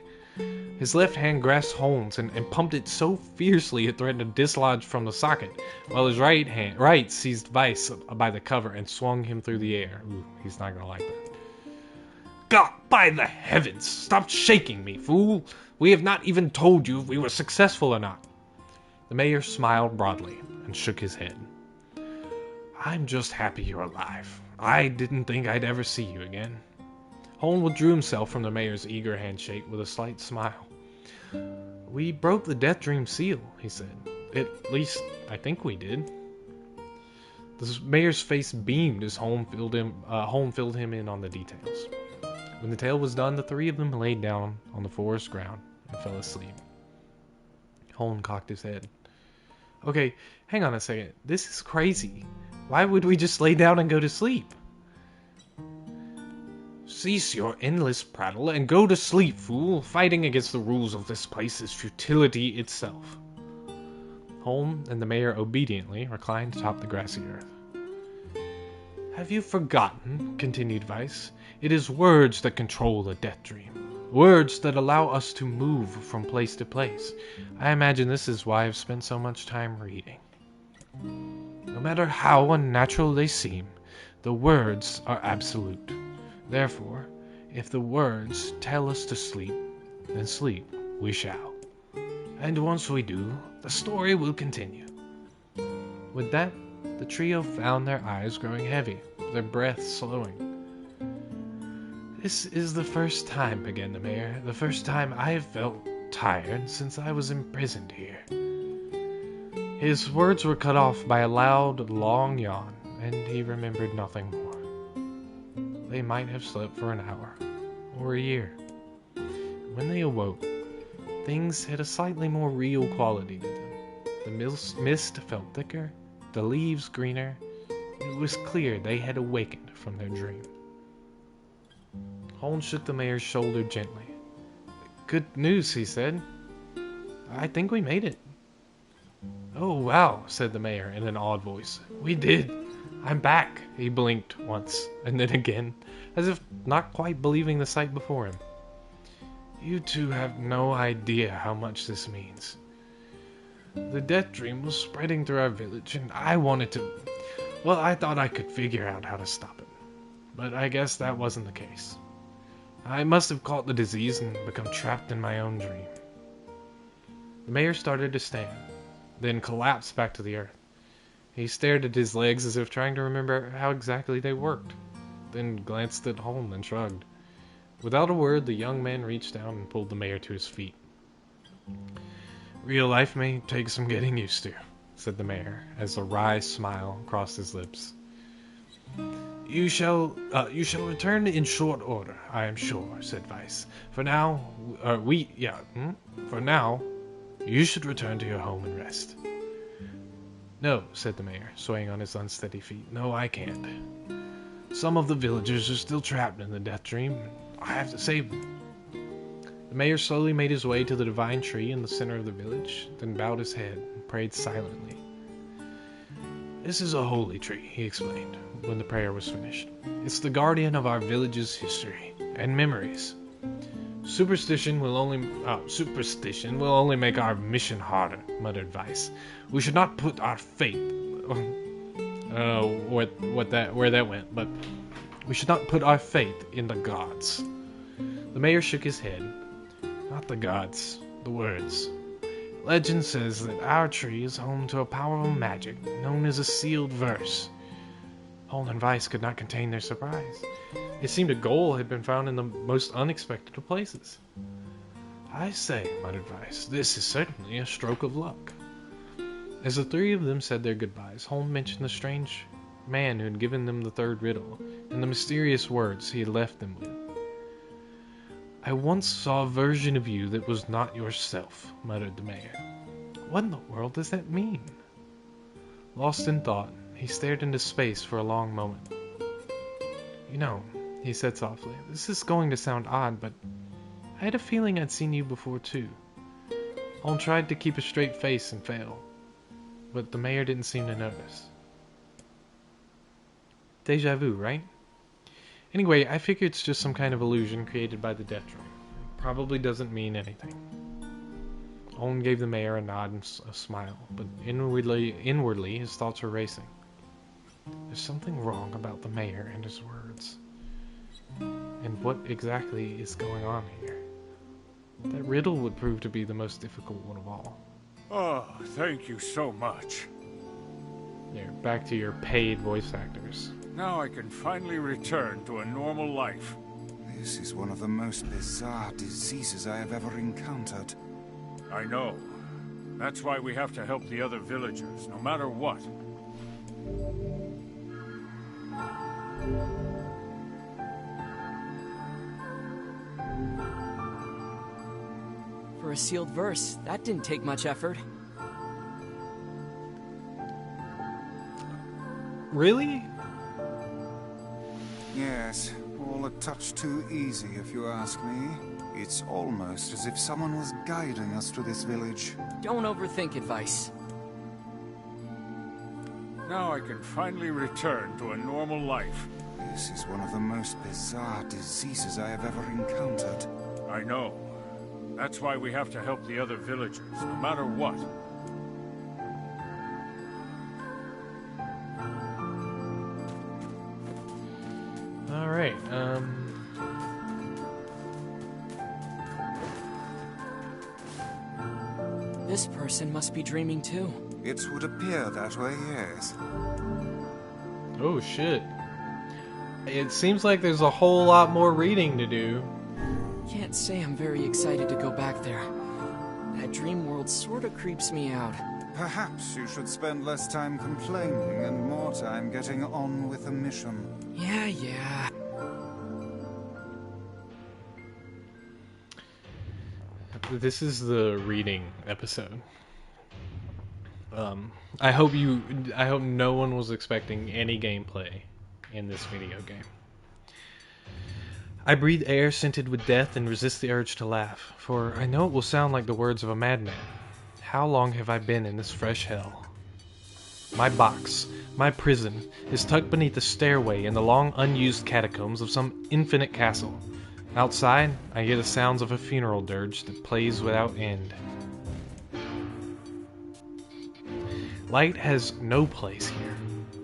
His left hand grasped Holmes and pumped it so fiercely it threatened to dislodge from the socket, while his right seized Vice by the cover and swung him through the air. Ooh, he's not gonna like that. "God, by the heavens! Stop shaking me, fool! We have not even told you if we were successful or not." The mayor smiled broadly and shook his head. "I'm just happy you're alive. I didn't think I'd ever see you again." Holm withdrew himself from the mayor's eager handshake with a slight smile. "We broke the death dream seal," he said. "At least, I think we did." The mayor's face beamed as Holm filled him in on the details. When the tale was done, the 3 of them laid down on the forest ground and fell asleep. Holm cocked his head. "Okay, hang on a second. This is crazy. Why would we just lay down and go to sleep?" "Cease your endless prattle and go to sleep, fool. Fighting against the rules of this place is futility itself." Holm and the mayor obediently reclined atop the grassy earth. "Have you forgotten?" continued Vice. "It is words that control the death dream. Words that allow us to move from place to place. I imagine this is why I've spent so much time reading. No matter how unnatural they seem, the words are absolute. Therefore, if the words tell us to sleep, then sleep we shall. And once we do, the story will continue." With that, the trio found their eyes growing heavy, their breath slowing. "This is the first time," began the mayor, "the first time I have felt tired since I was imprisoned here." His words were cut off by a loud, long yawn, and he remembered nothing more. They might have slept for an hour, or a year. When they awoke, things had a slightly more real quality to them. The mist felt thicker, the leaves greener. It was clear they had awakened from their dream. Holmes shook the mayor's shoulder gently. "Good news," he said. "I think we made it." "Oh, wow," said the mayor in an awed voice. "We did. I'm back." He blinked once, and then again, as if not quite believing the sight before him. "You two have no idea how much this means. The death dream was spreading through our village, and I wanted to... Well, I thought I could figure out how to stop it. But I guess that wasn't the case. I must have caught the disease and become trapped in my own dream." The mayor started to stand, then collapsed back to the earth. He stared at his legs as if trying to remember how exactly they worked. then glanced at Holm and shrugged. Without a word, the young man reached down and pulled the mayor to his feet. Real life may take some getting used to, said the mayor, as a wry smile crossed his lips. You shall return in short order, I am sure, said Weiss. For now, for now, you should return to your home and rest. No, said the mayor, swaying on his unsteady feet. No, I can't. Some of the villagers are still trapped in the death dream. I have to save them. The mayor slowly made his way to the divine tree in the center of the village, then bowed his head and prayed silently. This is a holy tree, he explained, when the prayer was finished. It's the guardian of our village's history and memories. Superstition will only make our mission harder, muttered Weiss. We should not put our faith... I don't know where that went, but we should not put our faith in the gods. The mayor shook his head. Not the gods, the words. Legend says that our tree is home to a powerful magic known as a sealed verse. Holm and Weiss could not contain their surprise. It seemed a goal had been found in the most unexpected of places. I say, muttered Weiss, this is certainly a stroke of luck. As the three of them said their goodbyes, Holm mentioned the strange man who had given them the third riddle, and the mysterious words he had left them with. I once saw a version of you that was not yourself, muttered the mayor. What in the world does that mean? Lost in thought, he stared into space for a long moment. You know, he said softly, this is going to sound odd, but I had a feeling I'd seen you before too. Holm tried to keep a straight face and failed, but the mayor didn't seem to notice. Deja vu, right? Anyway, I figure it's just some kind of illusion created by the death dream. Probably doesn't mean anything. Holm gave the mayor a nod and a smile, but inwardly his thoughts were racing. There's something wrong about the mayor and his words. And what exactly is going on here? That riddle would prove to be the most difficult one of all. Oh, thank you so much. There, back to your paid voice actors. Now I can finally return to a normal life. This is one of the most bizarre diseases I have ever encountered. I know. That's why we have to help the other villagers, no matter what. For a sealed verse, that didn't take much effort. Really? Yes, all a touch too easy if you ask me. It's almost as if someone was guiding us to this village. Don't overthink advice. Now I can finally return to a normal life. This is one of the most bizarre diseases I have ever encountered. I know. That's why we have to help the other villagers, no matter what. Alright, This person must be dreaming too. It would appear that way, yes. Oh shit. It seems like there's a whole lot more reading to do. Can't say I'm very excited to go back there. That dream world sorta creeps me out. Perhaps you should spend less time complaining and more time getting on with the mission. Yeah. This is the reading episode. I hope no one was expecting any gameplay in this video game. I breathe air scented with death and resist the urge to laugh, for I know it will sound like the words of a madman. How long have I been in this fresh hell? My box, my prison, is tucked beneath the stairway in the long unused catacombs of some infinite castle. Outside, I hear the sounds of a funeral dirge that plays without end. Light has no place here.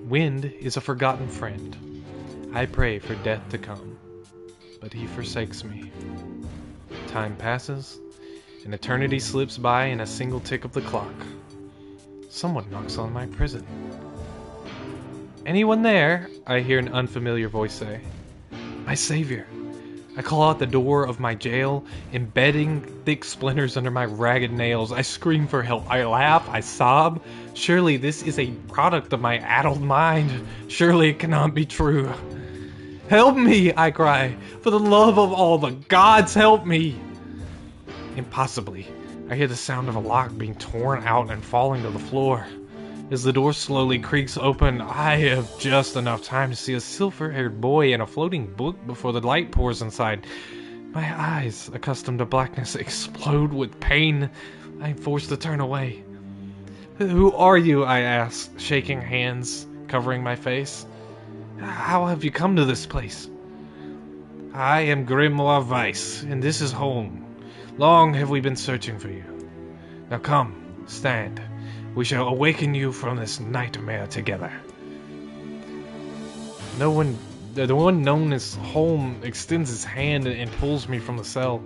Wind is a forgotten friend. I pray for death to come, but he forsakes me. Time passes, and eternity slips by in a single tick of the clock. Someone knocks on my prison. Anyone there? I hear an unfamiliar voice say. My savior. I call out the door of my jail, embedding thick splinters under my ragged nails. I scream for help. I laugh. I sob. Surely this is a product of my addled mind. Surely it cannot be true. Help me, I cry. For the love of all the gods, help me. Impossibly, I hear the sound of a lock being torn out and falling to the floor. As the door slowly creaks open, I have just enough time to see a silver-haired boy and a floating book before the light pours inside. My eyes, accustomed to blackness, explode with pain. I am forced to turn away. Who are you? I ask, shaking hands, covering my face. How have you come to this place? I am Grimoire Weiss, and this is home. Long have we been searching for you. Now come, stand. We shall awaken you from this nightmare together. The one known as Holm extends his hand and pulls me from the cell.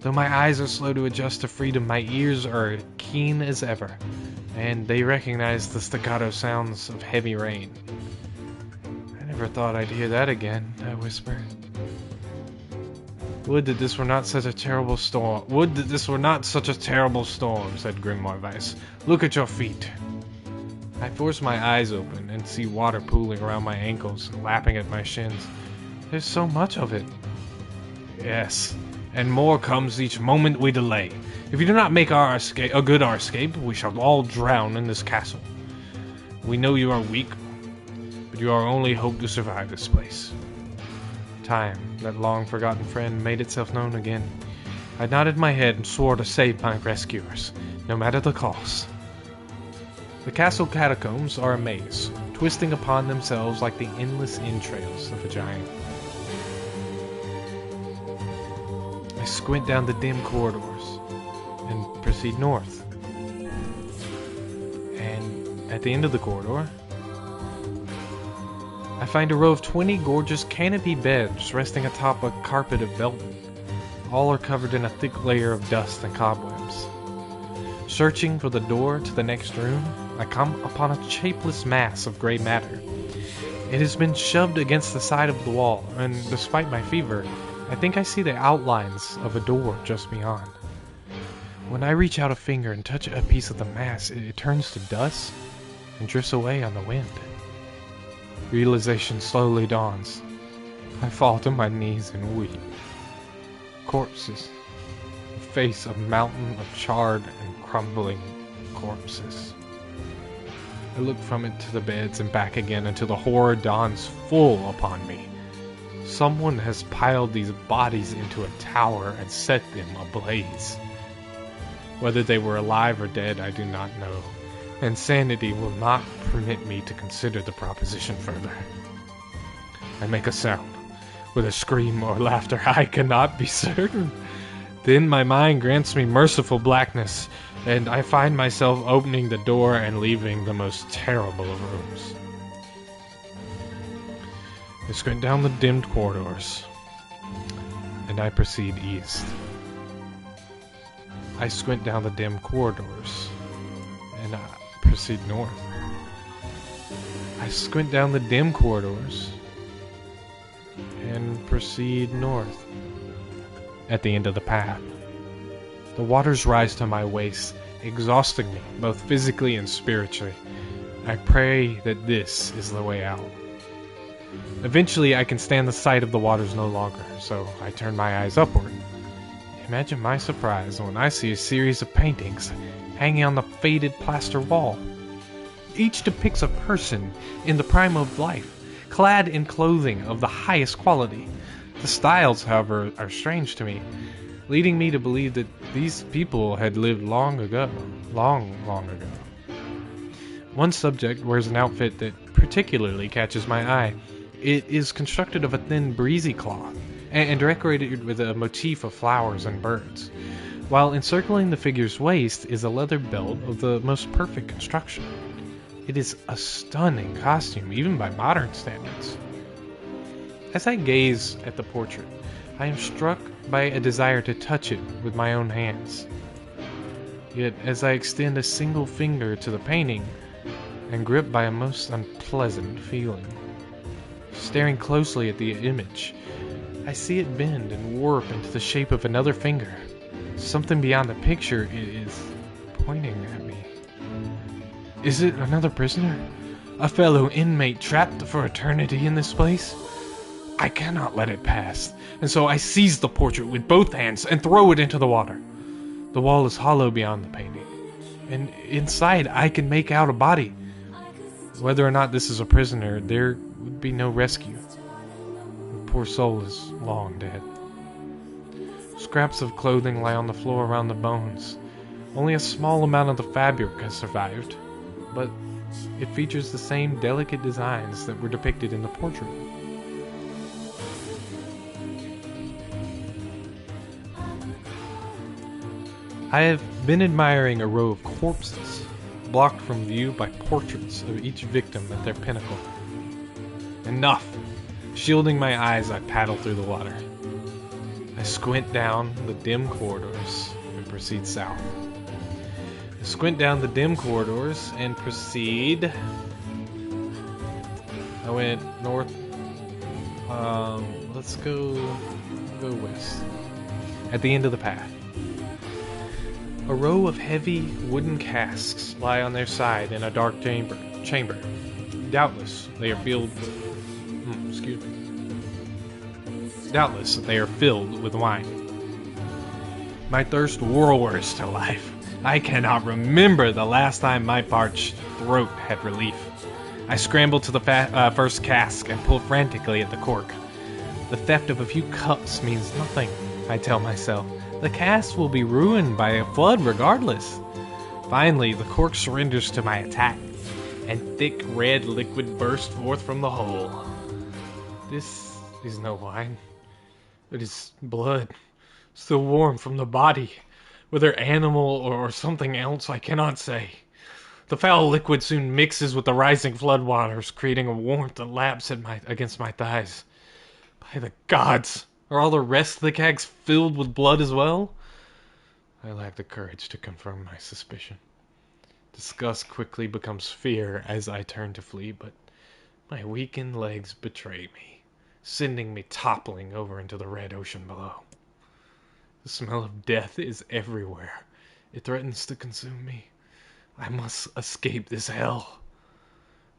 Though my eyes are slow to adjust to freedom, my ears are keen as ever, and they recognize the staccato sounds of heavy rain. I never thought I'd hear that again, I whisper. Would that this were not such a terrible storm. Would that this were not such a terrible storm, said Grimoire Weiss. Look at your feet. I force my eyes open and see water pooling around my ankles, lapping at my shins. There's so much of it. Yes, and more comes each moment we delay. If you do not make our escape, we shall all drown in this castle. We know you are weak, but you are our only hope to survive this place. Time, that long-forgotten friend, made itself known again. I nodded my head and swore to save my rescuers, no matter the cost. The castle catacombs are a maze, twisting upon themselves like the endless entrails of a giant. I squint down the dim corridors and proceed north. And at the end of the corridor, I find a row of 20 gorgeous canopy beds resting atop a carpet of velvet. All are covered in a thick layer of dust and cobwebs. Searching for the door to the next room, I come upon a shapeless mass of gray matter. It has been shoved against the side of the wall, and despite my fever, I think I see the outlines of a door just beyond. When I reach out a finger and touch a piece of the mass, it turns to dust and drifts away on the wind. Realization slowly dawns. I fall to my knees and weep. Corpses. Face a mountain of charred and crumbling corpses. I look from it to the beds and back again until the horror dawns full upon me. Someone has piled these bodies into a tower and set them ablaze. Whether they were alive or dead, I do not know. Insanity will not permit me to consider the proposition further. I make a sound, with a scream or laughter, I cannot be certain. Then my mind grants me merciful blackness, and I find myself opening the door and leaving the most terrible of rooms. I squint down the dimmed corridors, and I proceed east. I squint down the dim corridors, and I proceed north. I squint down the dim corridors and proceed north. At the end of the path, the waters rise to my waist, exhausting me both physically and spiritually. I pray that this is the way out. Eventually, I can stand the sight of the waters no longer, so I turn my eyes upward. Imagine my surprise when I see a series of paintings hanging on the faded plaster wall. Each depicts a person in the prime of life, clad in clothing of the highest quality. The styles, however, are strange to me, leading me to believe that these people had lived long ago. Long ago. One subject wears an outfit that particularly catches my eye. It is constructed of a thin, breezy cloth, and decorated with a motif of flowers and birds, while encircling the figure's waist is a leather belt of the most perfect construction. It is a stunning costume, even by modern standards. As I gaze at the portrait, I am struck by a desire to touch it with my own hands. Yet, as I extend a single finger to the painting, I'm gripped by a most unpleasant feeling. Staring closely at the image, I see it bend and warp into the shape of another finger. Something beyond the picture is pointing at me. Is it another prisoner? A fellow inmate trapped for eternity in this place? I cannot let it pass, and so I seize the portrait with both hands and throw it into the water. The wall is hollow beyond the painting, and inside I can make out a body. Whether or not this is a prisoner, there would be no rescue. The poor soul is long dead. Scraps of clothing lie on the floor around the bones. Only a small amount of the fabric has survived, but it features the same delicate designs that were depicted in the portrait. I have been admiring a row of corpses, blocked from view by portraits of each victim at their pinnacle. Enough! Shielding my eyes, I paddle through the water. I squint down the dim corridors and proceed south. I squint down the dim corridors and proceed. I went north. Let's go west. At the end of the path, a row of heavy wooden casks lie on their side in a dark chamber. Doubtless they are filled with wine. My thirst whirlwhirls to life. I cannot remember the last time my parched throat had relief. I scramble to the first cask and pull frantically at the cork. The theft of a few cups means nothing, I tell myself. The cask will be ruined by a flood regardless. Finally, the cork surrenders to my attack, and thick red liquid bursts forth from the hole. This is no wine. It is blood, still warm from the body. Whether animal or something else, I cannot say. The foul liquid soon mixes with the rising floodwaters, creating a warmth that laps against my thighs. By the gods! Are all the rest of the kegs filled with blood as well? I lack the courage to confirm my suspicion. Disgust quickly becomes fear as I turn to flee, but my weakened legs betray me, sending me toppling over into the red ocean below. The smell of death is everywhere. It threatens to consume me. I must escape this hell.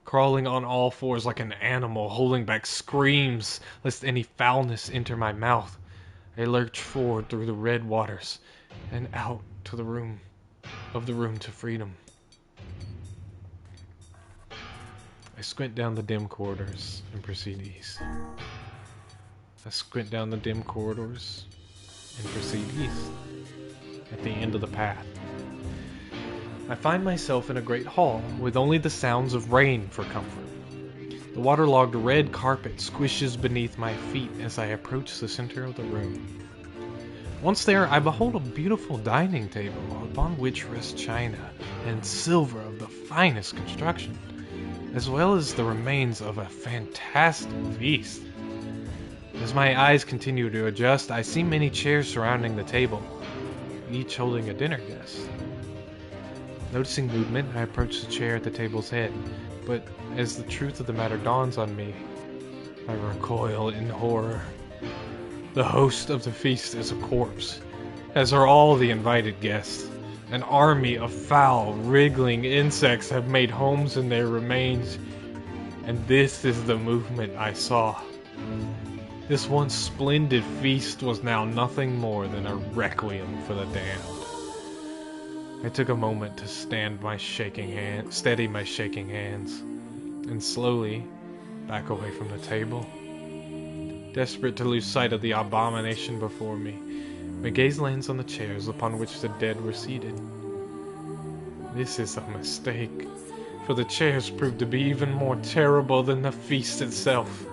Crawling on all fours like an animal, holding back screams lest any foulness enter my mouth, I lurch forward through the red waters and out to the room to freedom. I squint down the dim corridors and proceed east. I squint down the dim corridors and proceed east. At the end of the path, I find myself in a great hall with only the sounds of rain for comfort. The waterlogged red carpet squishes beneath my feet as I approach the center of the room. Once there, I behold a beautiful dining table upon which rest china and silver of the finest construction, as well as the remains of a fantastic feast. As my eyes continue to adjust, I see many chairs surrounding the table, each holding a dinner guest. Noticing movement, I approach the chair at the table's head, but as the truth of the matter dawns on me, I recoil in horror. The host of the feast is a corpse, as are all the invited guests. An army of foul, wriggling insects have made homes in their remains, and this is the movement I saw. This once splendid feast was now nothing more than a requiem for the damned. I took a moment to steady my shaking hands, and slowly back away from the table. Desperate to lose sight of the abomination before me, my gaze lands on the chairs upon which the dead were seated. This is a mistake, for the chairs proved to be even more terrible than the feast itself.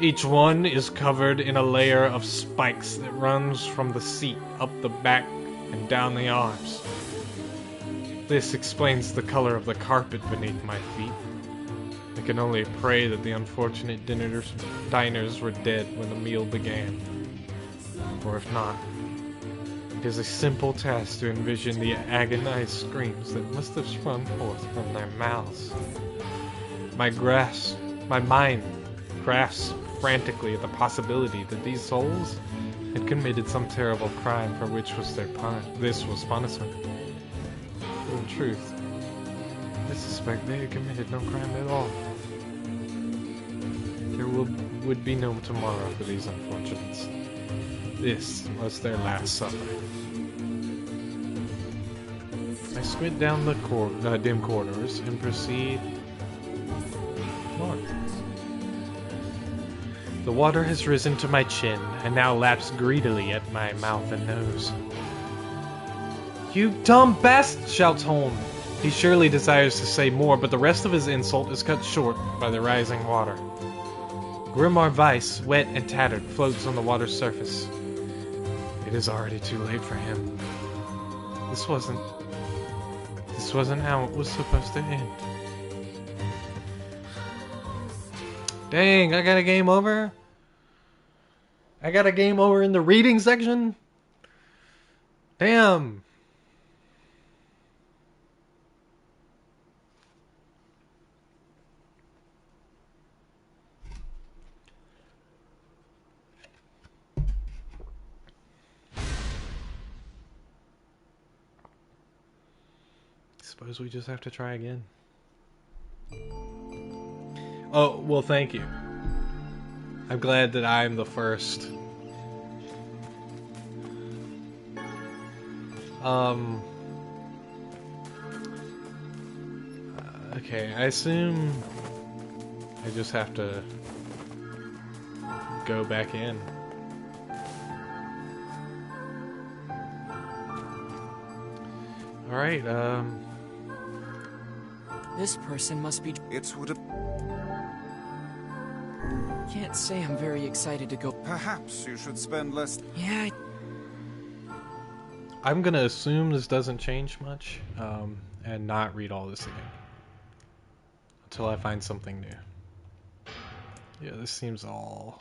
Each one is covered in a layer of spikes that runs from the seat up the back and down the arms. This explains the color of the carpet beneath my feet. I can only pray that the unfortunate diners were dead when the meal began. Or if not, it is a simple task to envision the agonized screams that must have sprung forth from their mouths. My mind grasps frantically at the possibility that these souls had committed some terrible crime for which was this was punishment. In truth, I suspect they had committed no crime at all. There would be no tomorrow for these unfortunates. This was their last supper. I squint down the dim corridors and proceed north. The water has risen to my chin and now laps greedily at my mouth and nose. "You dumb bast!" shouts Holm. He surely desires to say more, but the rest of his insult is cut short by the rising water. Grimoire Weiss, wet and tattered, floats on the water's surface. It is already too late for him. This wasn't how it was supposed to end. Dang, I got a game over? I got a game over in the reading section? Damn. Suppose we just have to try again. Oh, well, thank you. I'm glad that I'm the first. Okay, I assume I just have to go back in. Alright, This person must be... It would have... Can't say I'm very excited to go... Perhaps you should spend less... Yeah, I'm gonna assume this doesn't change much, and not read all this again. Until I find something new. Yeah, this seems all...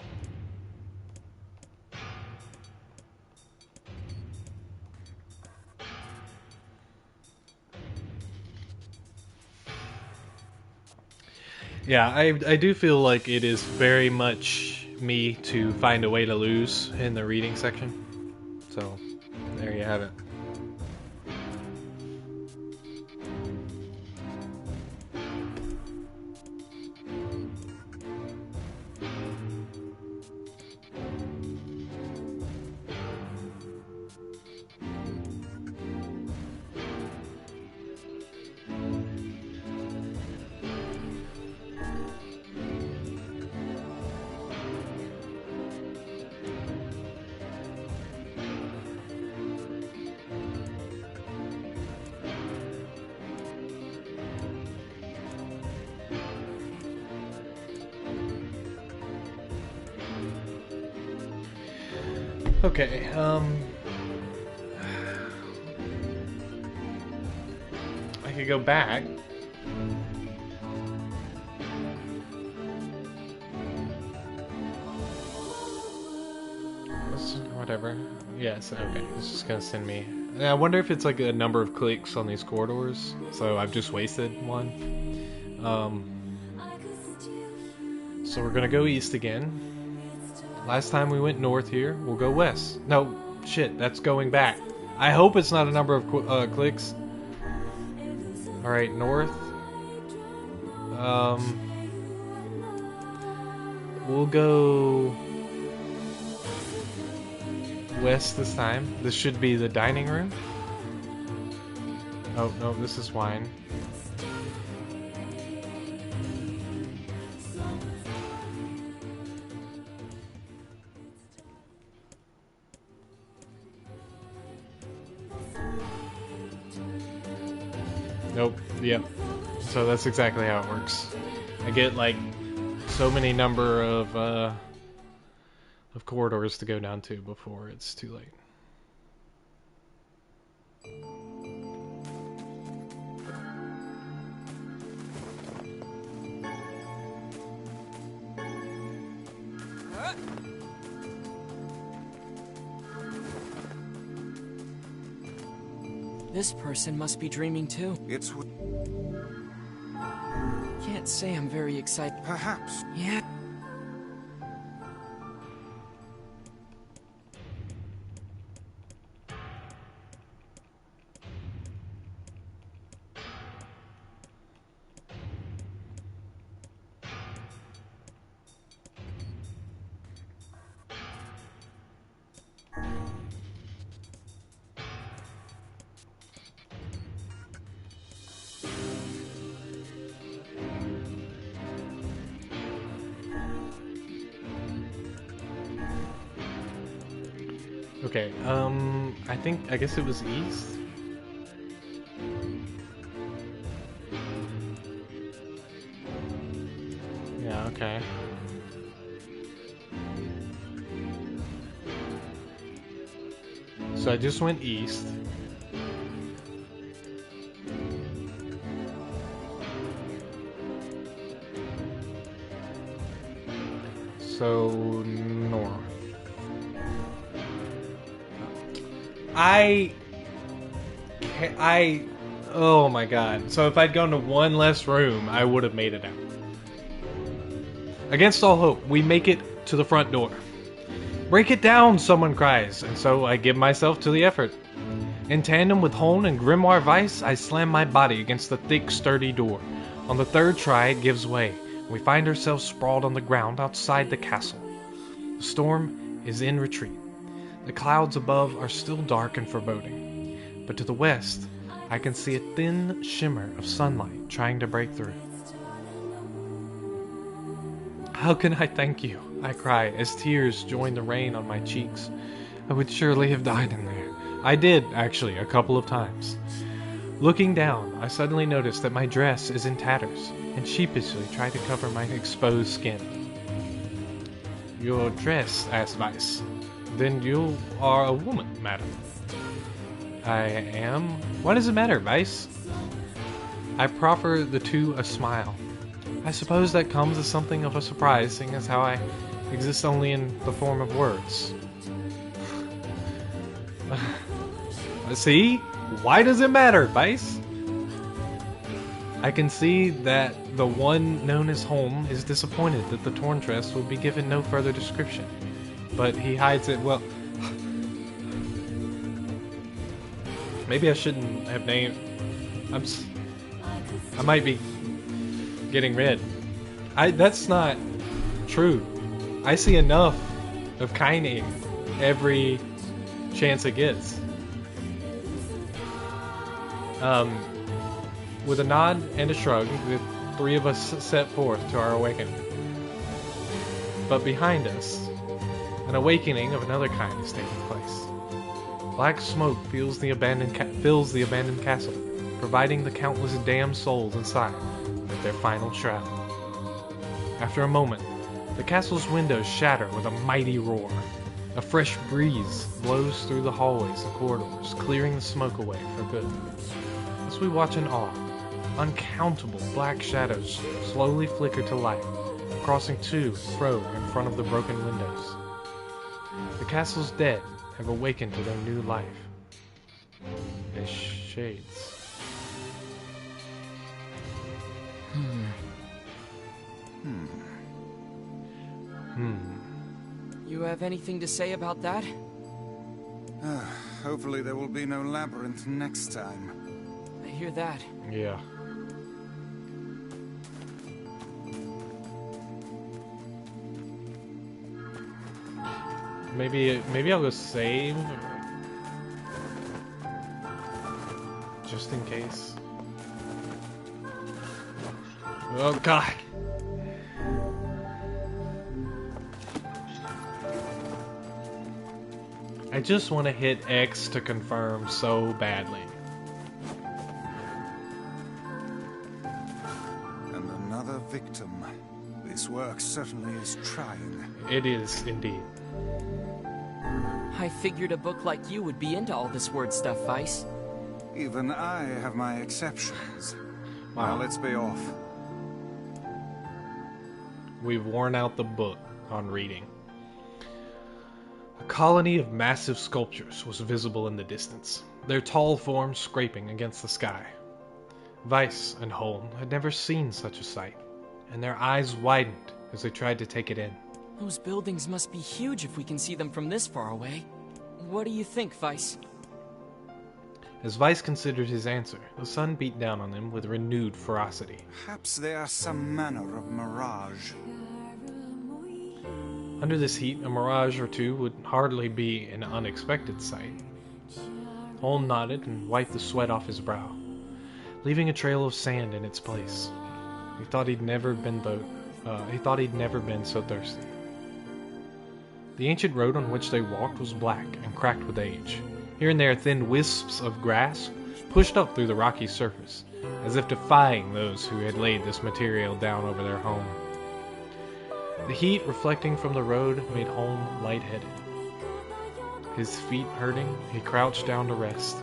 Yeah, I do feel like it is very much me to find a way to lose in the reading section. So, there you have it. Okay, I could go back. Whatever. Yes, okay. It's just gonna send me. I wonder if it's like a number of clicks on these corridors, so I've just wasted one. So we're gonna go east again. Last time we went north here, we'll go west. No, shit, that's going back. I hope it's not a number of clicks. Alright, north. We'll go west this time. This should be the dining room. Oh, no, this is wine. Nope. Yep. So that's exactly how it works. I get like so many number of corridors to go down to before it's too late. This person must be dreaming too. It's... Can't say I'm very excited. Perhaps. Yeah. Okay, I guess it was east? Yeah, okay. So I just went east. So north. Oh my god. So if I'd gone to one less room, I would have made it out. Against all hope, we make it to the front door. Break it down, someone cries, and so I give myself to the effort. In tandem with Hone and Grimoire Vice, I slam my body against the thick, sturdy door. On the third try, it gives way. We find ourselves sprawled on the ground outside the castle. The storm is in retreat. The clouds above are still dark and foreboding. But to the west, I can see a thin shimmer of sunlight trying to break through. How can I thank you? I cry as tears join the rain on my cheeks. I would surely have died in there. I did, actually, a couple of times. Looking down, I suddenly notice that my dress is in tatters, and sheepishly try to cover my exposed skin. Your dress, asked Vice. Then you are a woman, madam. I am? What does it matter, Vice? I proffer the two a smile. I suppose that comes as something of a surprise, seeing as how I exist only in the form of words. See? Why does it matter, Vice? I can see that the one known as Home is disappointed that the torn dress will be given no further description. But he hides it well. Maybe I shouldn't have named... I might be getting red. That's not true. I see enough of Kaine every chance it gets. With a nod and a shrug, the three of us set forth to our awakening. But behind us, an awakening of another kind is taking place. Black smoke fills the abandoned castle, providing the countless damned souls inside with their final shroud. After a moment, the castle's windows shatter with a mighty roar. A fresh breeze blows through the hallways and corridors, clearing the smoke away for good. As we watch in awe, uncountable black shadows slowly flicker to life, crossing to and fro in front of the broken windows. The castle's dead have awakened to their new life as shades. You have anything to say about that? Hopefully there will be no labyrinth next time. I hear that. Yeah. Maybe I'll go save just in case. Oh god. I just want to hit X to confirm so badly. And another victim. This work certainly is trying. It is indeed. I figured a book like you would be into all this word stuff, Vice. Even I have my exceptions. Wow. Now let's be off. We've worn out the book on reading. A colony of massive sculptures was visible in the distance, their tall forms scraping against the sky. Vice and Holm had never seen such a sight, and their eyes widened as they tried to take it in. Those buildings must be huge if we can see them from this far away. What do you think, Vice? As Vice considered his answer, the sun beat down on him with renewed ferocity. Perhaps they are some manner of mirage. Under this heat, a mirage or two would hardly be an unexpected sight. Holm nodded and wiped the sweat off his brow, leaving a trail of sand in its place. He thought he'd never been so thirsty. The ancient road on which they walked was black and cracked with age. Here and there thin wisps of grass pushed up through the rocky surface, as if defying those who had laid this material down over their home. The heat reflecting from the road made Holm lightheaded. His feet hurting, he crouched down to rest.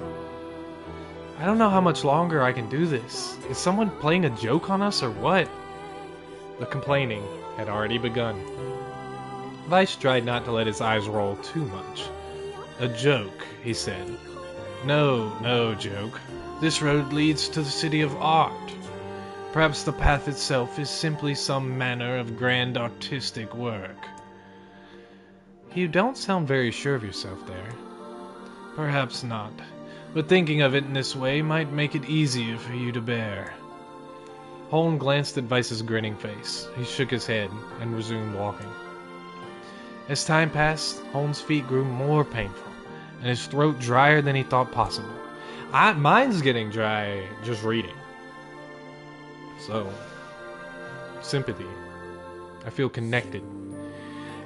I don't know how much longer I can do this. Is someone playing a joke on us or what? The complaining had already begun. Weiss tried not to let his eyes roll too much. A joke, he said. No joke. This road leads to the city of art. Perhaps the path itself is simply some manner of grand artistic work. You don't sound very sure of yourself there. Perhaps not, but thinking of it in this way might make it easier for you to bear. Holm glanced at Weiss's grinning face. He shook his head and resumed walking. As time passed, Holm's feet grew more painful, and his throat drier than he thought possible. Mine's getting dry just reading. So, sympathy. I feel connected.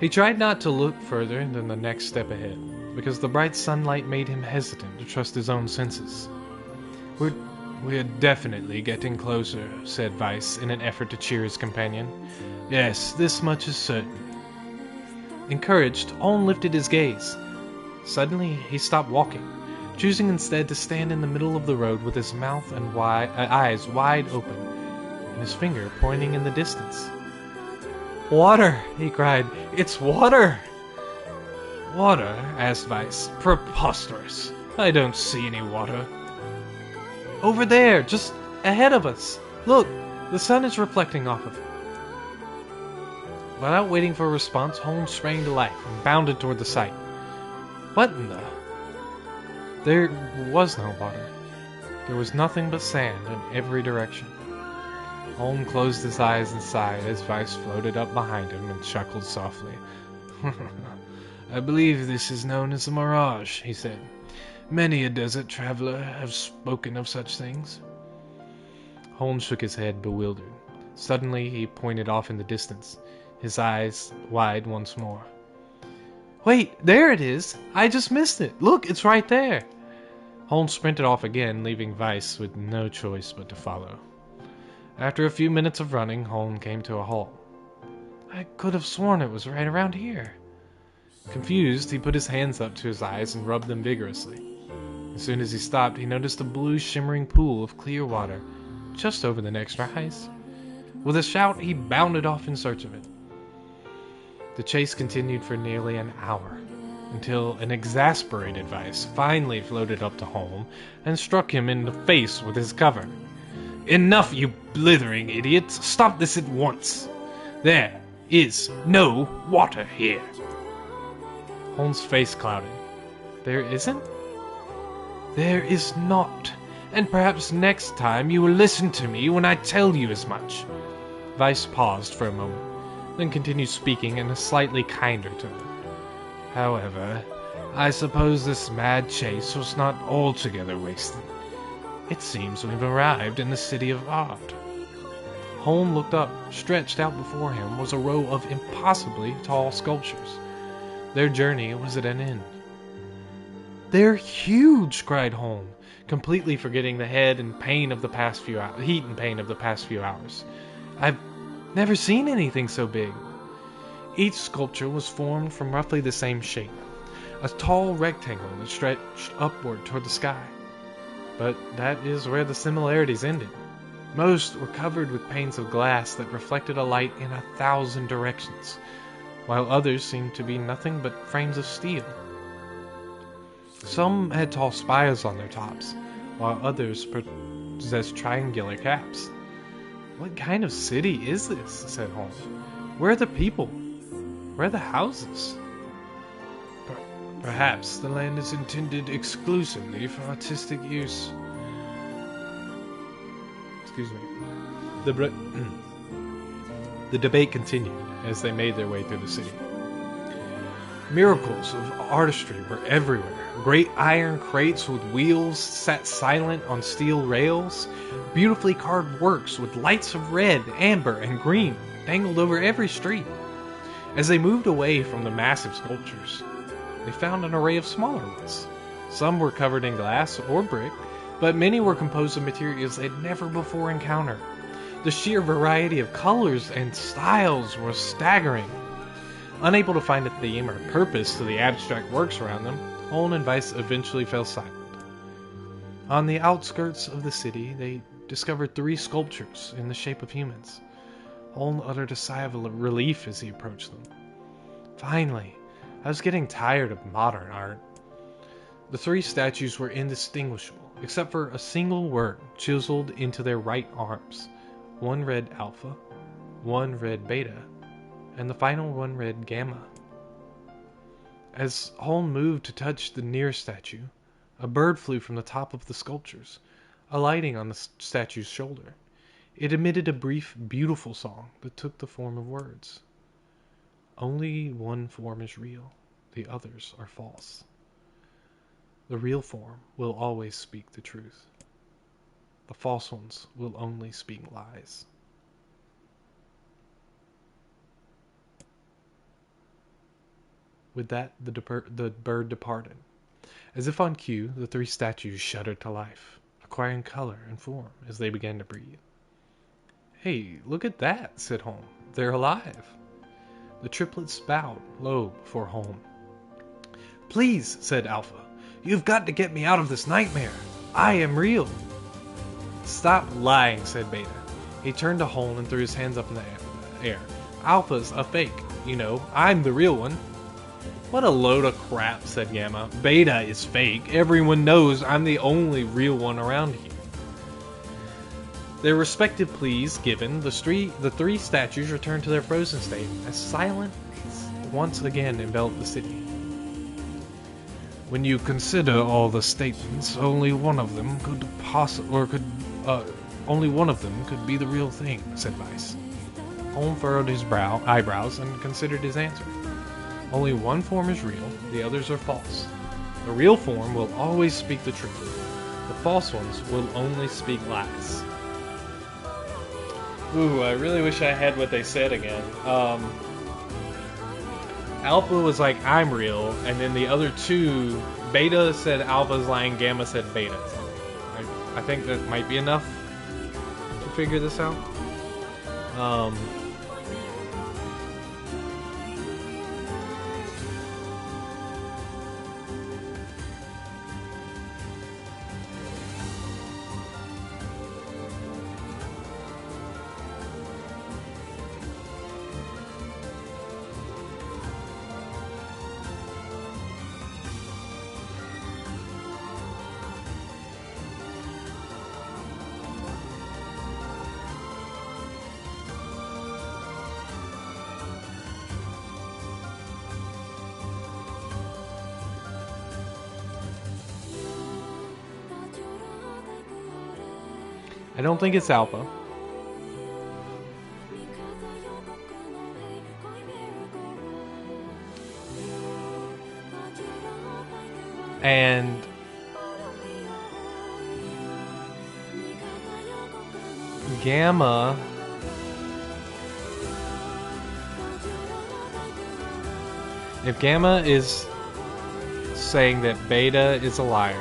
He tried not to look further than the next step ahead, because the bright sunlight made him hesitant to trust his own senses. We're definitely getting closer, said Weiss in an effort to cheer his companion. Yes, this much is certain. Encouraged, Holm lifted his gaze. Suddenly, he stopped walking, choosing instead to stand in the middle of the road with his mouth and eyes wide open, and his finger pointing in the distance. Water! He cried. It's water! Water? Asked Weiss. Preposterous. I don't see any water. Over there, just ahead of us. Look, the sun is reflecting off of it. Without waiting for a response, Holmes sprang to life and bounded toward the sight. What in the... There was no water. There was nothing but sand in every direction. Holmes closed his eyes and sighed as Weiss floated up behind him and chuckled softly. I believe this is known as a mirage, he said. Many a desert traveler has spoken of such things. Holmes shook his head, bewildered. Suddenly, he pointed off in the distance, his eyes wide once more. Wait, there it is! I just missed it! Look, it's right there! Holmes sprinted off again, leaving Weiss with no choice but to follow. After a few minutes of running, Holmes came to a halt. I could have sworn it was right around here. Confused, he put his hands up to his eyes and rubbed them vigorously. As soon as he stopped, he noticed a blue shimmering pool of clear water just over the next rise. With a shout, he bounded off in search of it. The chase continued for nearly an hour, until an exasperated Weiss finally floated up to Holmes and struck him in the face with his cover. Enough, you blithering idiots! Stop this at once! There is no water here! Holmes' face clouded. There isn't? There is not, and perhaps next time you will listen to me when I tell you as much. Weiss paused for a moment, then continued speaking in a slightly kinder tone. However, I suppose this mad chase was not altogether wasted. It seems we've arrived in the city of art. Holmes looked up. Stretched out before him was a row of impossibly tall sculptures. Their journey was at an end. They're huge, cried Holmes, completely forgetting the heat and pain of the past few hours. I've never seen anything so big. Each sculpture was formed from roughly the same shape, a tall rectangle that stretched upward toward the sky. But that is where the similarities ended. Most were covered with panes of glass that reflected a light in 1,000 directions, while others seemed to be nothing but frames of steel. Some had tall spires on their tops, while others possessed triangular caps. What kind of city is this? Said Holmes. Where are the people? Where are the houses? Perhaps the land is intended exclusively for artistic use. Excuse me. The debate continued as they made their way through the city. Miracles of artistry were everywhere. Great iron crates with wheels sat silent on steel rails. Beautifully carved works with lights of red, amber, and green dangled over every street. As they moved away from the massive sculptures, they found an array of smaller ones. Some were covered in glass or brick, but many were composed of materials they'd never before encountered. The sheer variety of colors and styles was staggering. Unable to find a theme or purpose to the abstract works around them, Holm and Weiss eventually fell silent. On the outskirts of the city, they discovered 3 sculptures in the shape of humans. Holm uttered a sigh of relief as he approached them. Finally, I was getting tired of modern art. The 3 statues were indistinguishable, except for a single word chiseled into their right arms. One read Alpha, one read Beta, and the final one read Gamma. As Holm moved to touch the NieR statue, a bird flew from the top of the sculptures, alighting on the statue's shoulder. It emitted a brief, beautiful song that took the form of words. Only one form is real, the others are false. The real form will always speak the truth. The false ones will only speak lies. With that, the bird departed. As if on cue, the 3 statues shuddered to life, acquiring color and form as they began to breathe. "Hey, look at that," said Holm. "They're alive." The triplets bowed low before Holm. "Please," said Alpha, "you've got to get me out of this nightmare. I am real." "Stop lying," said Beta. He turned to Holm and threw his hands up in the air. "Alpha's a fake. You know, I'm the real one." "What a load of crap," said Gamma. "Beta is fake. Everyone knows I'm the only real one around here." Their respective pleas given, the 3 statues returned to their frozen state as silence once again enveloped the city. "When you consider all the statements, only one of them could be the real thing," said Weiss. Holm furrowed his eyebrows and considered his answer. "Only one form is real, the others are false. The real form will always speak the truth. The false ones will only speak lies." Ooh, I really wish I had what they said again. Alpha was like, "I'm real," and then the other 2, Beta said Alpha's lying, Gamma said Beta's lying. I think that might be enough to figure this out. I don't think it's Alpha. And Gamma if Gamma is saying that Beta is a liar,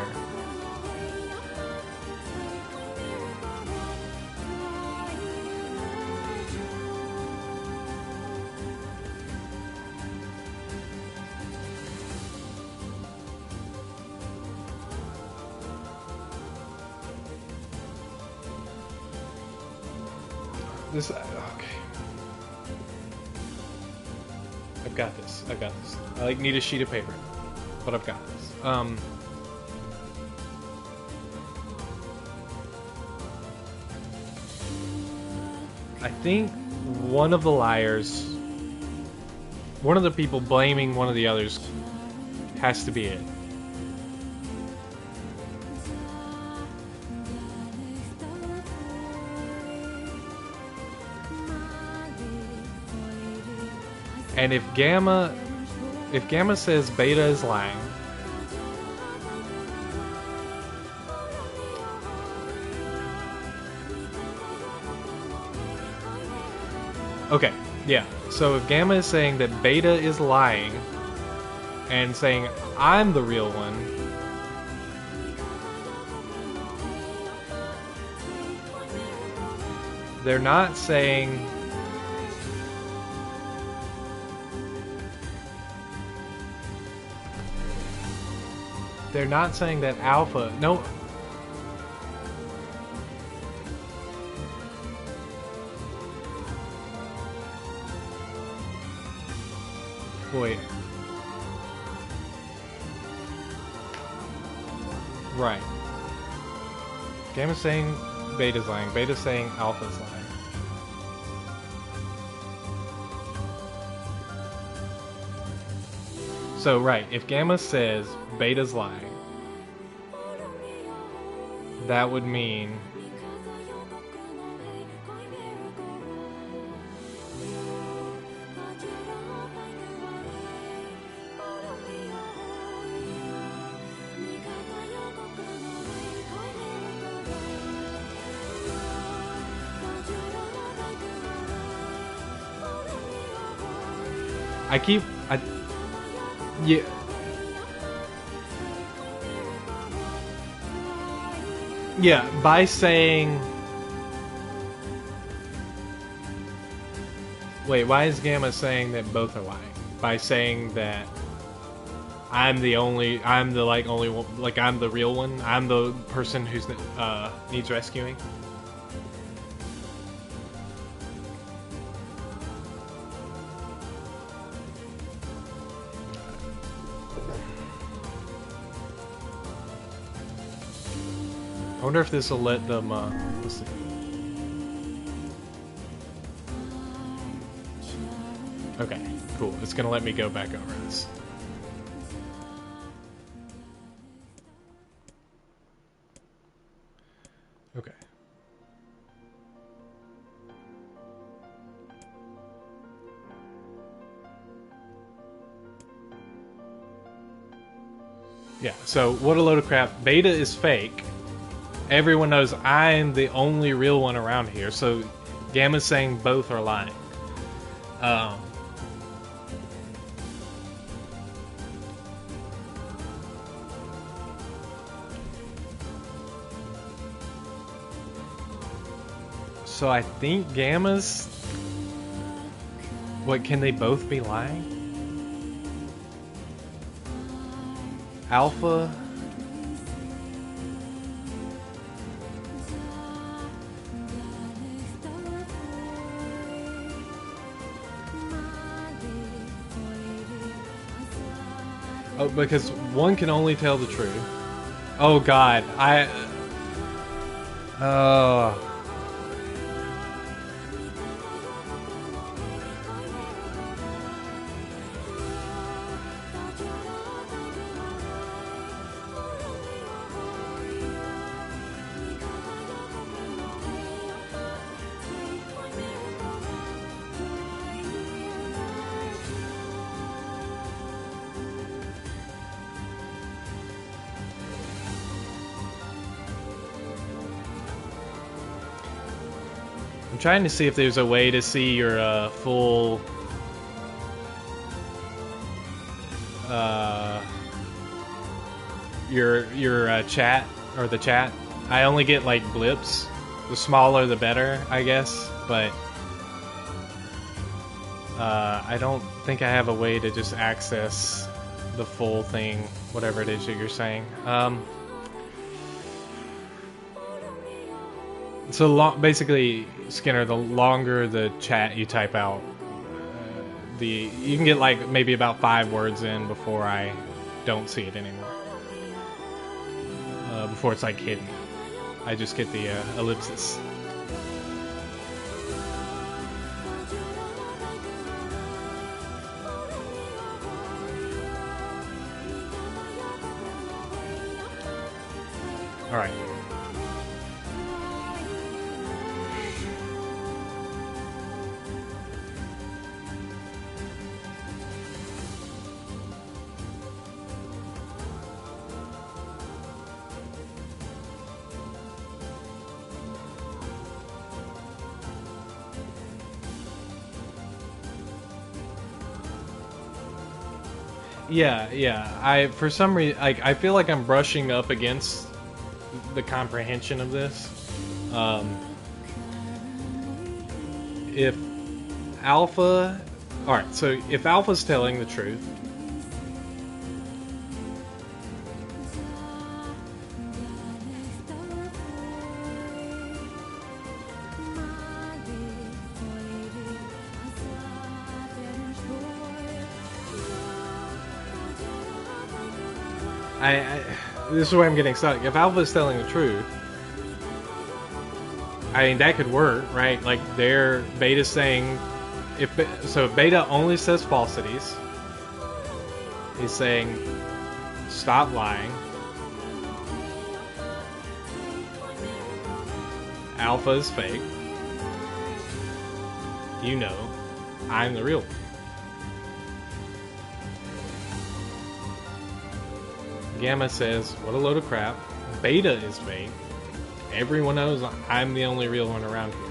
okay. I've got this. I need a sheet of paper, but I've got this. I think one of the liars, one of the people blaming one of the others, has to be it. And if Gamma says Beta is lying, okay, Yeah, so if Gamma is saying that Beta is lying and saying I'm the real one, they're not saying that Alpha, no. Wait. Right. Gamma's saying Beta's lying. Beta's saying Alpha's lying. So, right, if Gamma says Beta's lying, that would mean yeah. Yeah, by saying... Wait, why is Gamma saying that both are lying? By saying that I'm the only one, like I'm the real one? I'm the person who's needs rescuing? I wonder if this will let them, let's see. Okay, cool. It's gonna let me go back over this. Okay. Yeah, so what a load of crap. Beta is fake. Everyone knows I'm the only real one around here, so Gamma's saying both are lying. So I think Gamma's... What, can they both be lying? Alpha... Oh, because one can only tell the truth. Oh god, I'm trying to see if there's a way to see your full your chat or the chat. I only get like blips. The smaller the better, I guess, but I don't think I have a way to just access the full thing, whatever it is that you're saying. So basically, Skinner, the longer the chat you type out, you can get like maybe about 5 words in before I don't see it anymore. Before it's like hidden. I just get the ellipsis. All right. Yeah. For some reason, like, I feel like I'm brushing up against the comprehension of this. If Alpha... Alright, so if Alpha's telling the truth... this is where I'm getting stuck. If Alpha's telling the truth, I mean, that could work, right? Like, Beta's saying, if Beta only says falsities, he's saying, stop lying. Alpha is fake. You know, I'm the real one. Gamma says, what a load of crap. Beta is fake. Everyone knows I'm the only real one around here.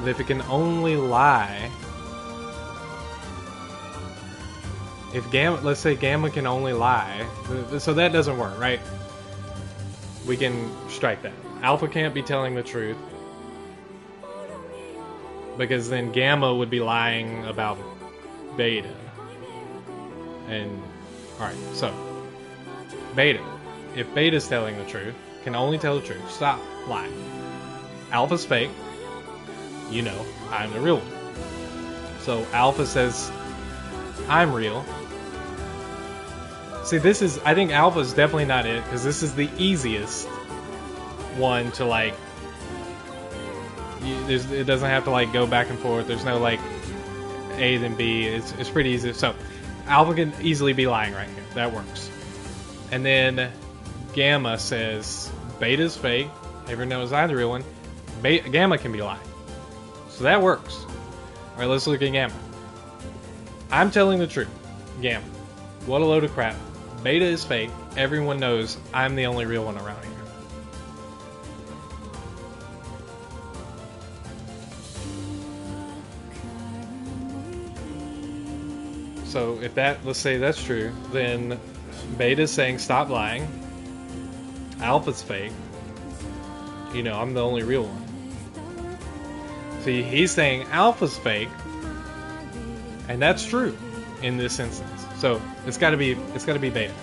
But if it can only lie... If Gamma... Let's say Gamma can only lie. So that doesn't work, right? We can strike that. Alpha can't be telling the truth. Because then Gamma would be lying about Beta. And, alright, so, Beta. If Beta's telling the truth, can only tell the truth, stop lying. Alpha's fake. You know, I'm the real one. So, Alpha says, I'm real. See, this is, I think Alpha's definitely not it, because this is the easiest one to, like, it doesn't have to like go back and forth. There's no like A then B. It's pretty easy. So Alpha can easily be lying right here. That works. And then Gamma says Beta's fake. Everyone knows I'm the real one. Gamma can be lying. So that works. All right, let's look at Gamma. I'm telling the truth. Gamma. What a load of crap. Beta is fake. Everyone knows I'm the only real one around here. So if that, let's say that's true, then Beta's saying stop lying. Alpha's fake. You know, I'm the only real one. See, he's saying Alpha's fake, and that's true in this instance. So it's got to be Beta.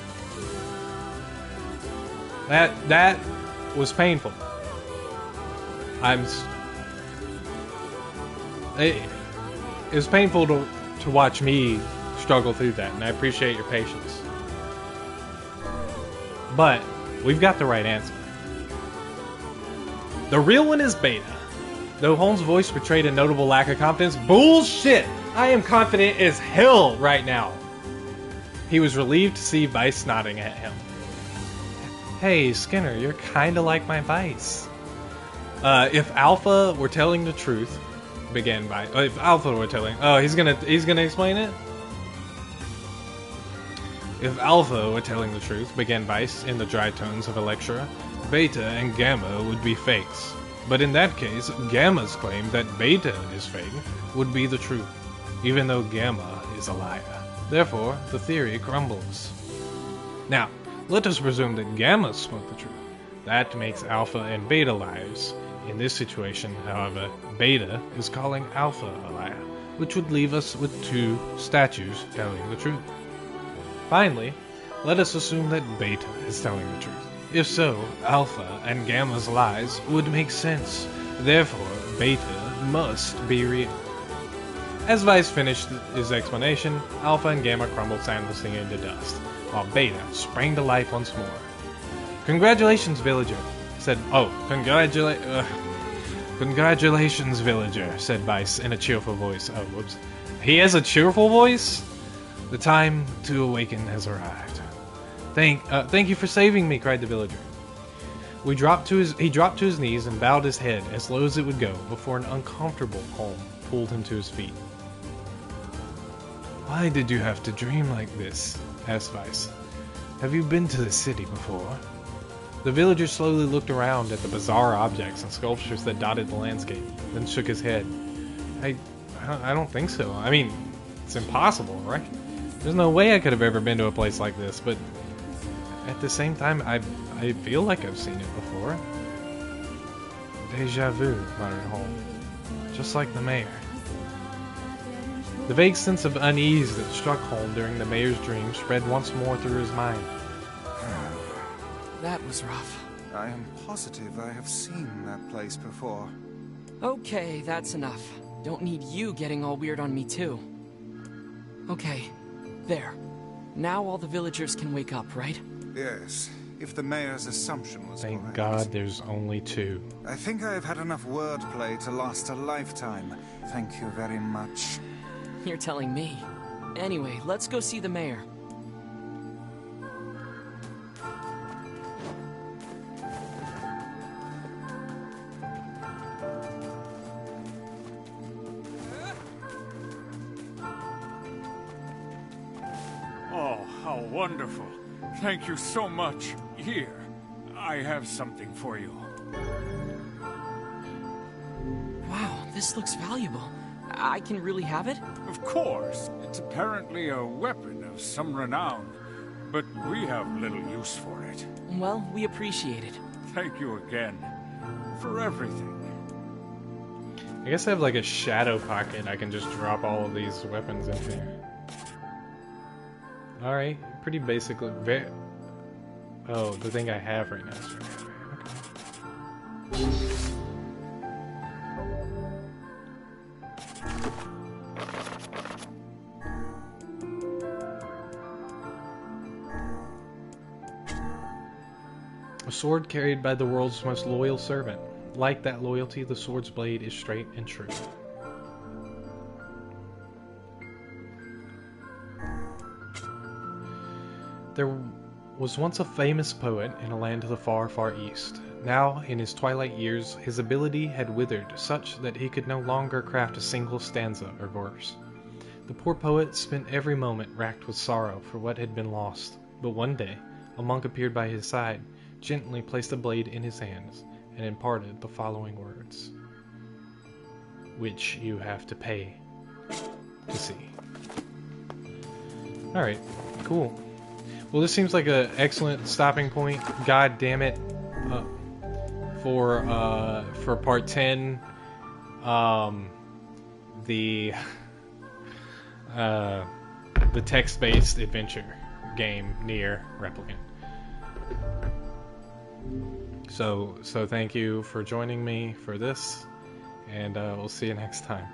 That was painful. It was painful to watch me struggle through that, and I appreciate your patience. But we've got the right answer. The real one is Beta. Though Holmes' voice betrayed a notable lack of confidence, bullshit! I am confident as hell right now. He was relieved to see Vice nodding at him. Hey, Skinner, you're kinda like my Vice. If Alpha were telling the truth, began Vice. If Alpha were telling, he's gonna explain it. If Alpha were telling the truth, began Vice in the dry tones of a lecturer, Beta and Gamma would be fakes. But in that case, Gamma's claim that Beta is fake would be the truth, even though Gamma is a liar. Therefore, the theory crumbles. Now, let us presume that Gamma spoke the truth. That makes Alpha and Beta liars. In this situation, however, Beta is calling Alpha a liar, which would leave us with two statues telling the truth. Finally, let us assume that Beta is telling the truth. If so, Alpha and Gamma's lies would make sense. Therefore, Beta must be real. As Vice finished his explanation, Alpha and Gamma crumbled soundlessly into dust, while Beta sprang to life once more. Congratulations, villager, said... Congratulations, villager, said Vice in a cheerful voice. Oh, whoops. He has a cheerful voice? The time to awaken has arrived. Thank you for saving me, cried the villager. He dropped to his knees and bowed his head as low as it would go before an uncomfortable calm pulled him to his feet. Why did you have to dream like this? Asked Vice. Have you been to the city before? The villager slowly looked around at the bizarre objects and sculptures that dotted the landscape, then shook his head. I don't think so. I mean, it's impossible, right? There's no way I could have ever been to a place like this, but at the same time, I feel like I've seen it before. Deja vu, muttered Holm. Just like the mayor. The vague sense of unease that struck Holm during the mayor's dream spread once more through his mind. That was rough. I am positive I have seen that place before. Okay, that's enough. Don't need you getting all weird on me too. Okay, there. Now all the villagers can wake up, right? Yes, if the mayor's assumption was correct. Thank God there's only 2. I think I have had enough wordplay to last a lifetime. Thank you very much. You're telling me. Anyway, let's go see the mayor. Oh, how wonderful. Thank you so much. Here, I have something for you. Wow, this looks valuable. I can really have it? Of course. It's apparently a weapon of some renown, but we have little use for it. Well, we appreciate it. Thank you again for everything. I guess I have like a shadow pocket. I can just drop all of these weapons in here. Alright, pretty basically. Oh, the thing I have right now is okay. A sword carried by the world's most loyal servant. Like that loyalty, the sword's blade is straight and true. There was once a famous poet in a land to the far, far east. Now, in his twilight years, his ability had withered such that he could no longer craft a single stanza or verse. The poor poet spent every moment racked with sorrow for what had been lost. But one day, a monk appeared by his side, gently placed a blade in his hands, and imparted the following words. Which you have to pay to see. Alright, cool. Well, this seems like an excellent stopping point. God damn it. For part 10, the text-based adventure game NieR Replicant. So thank you for joining me for this, and we'll see you next time.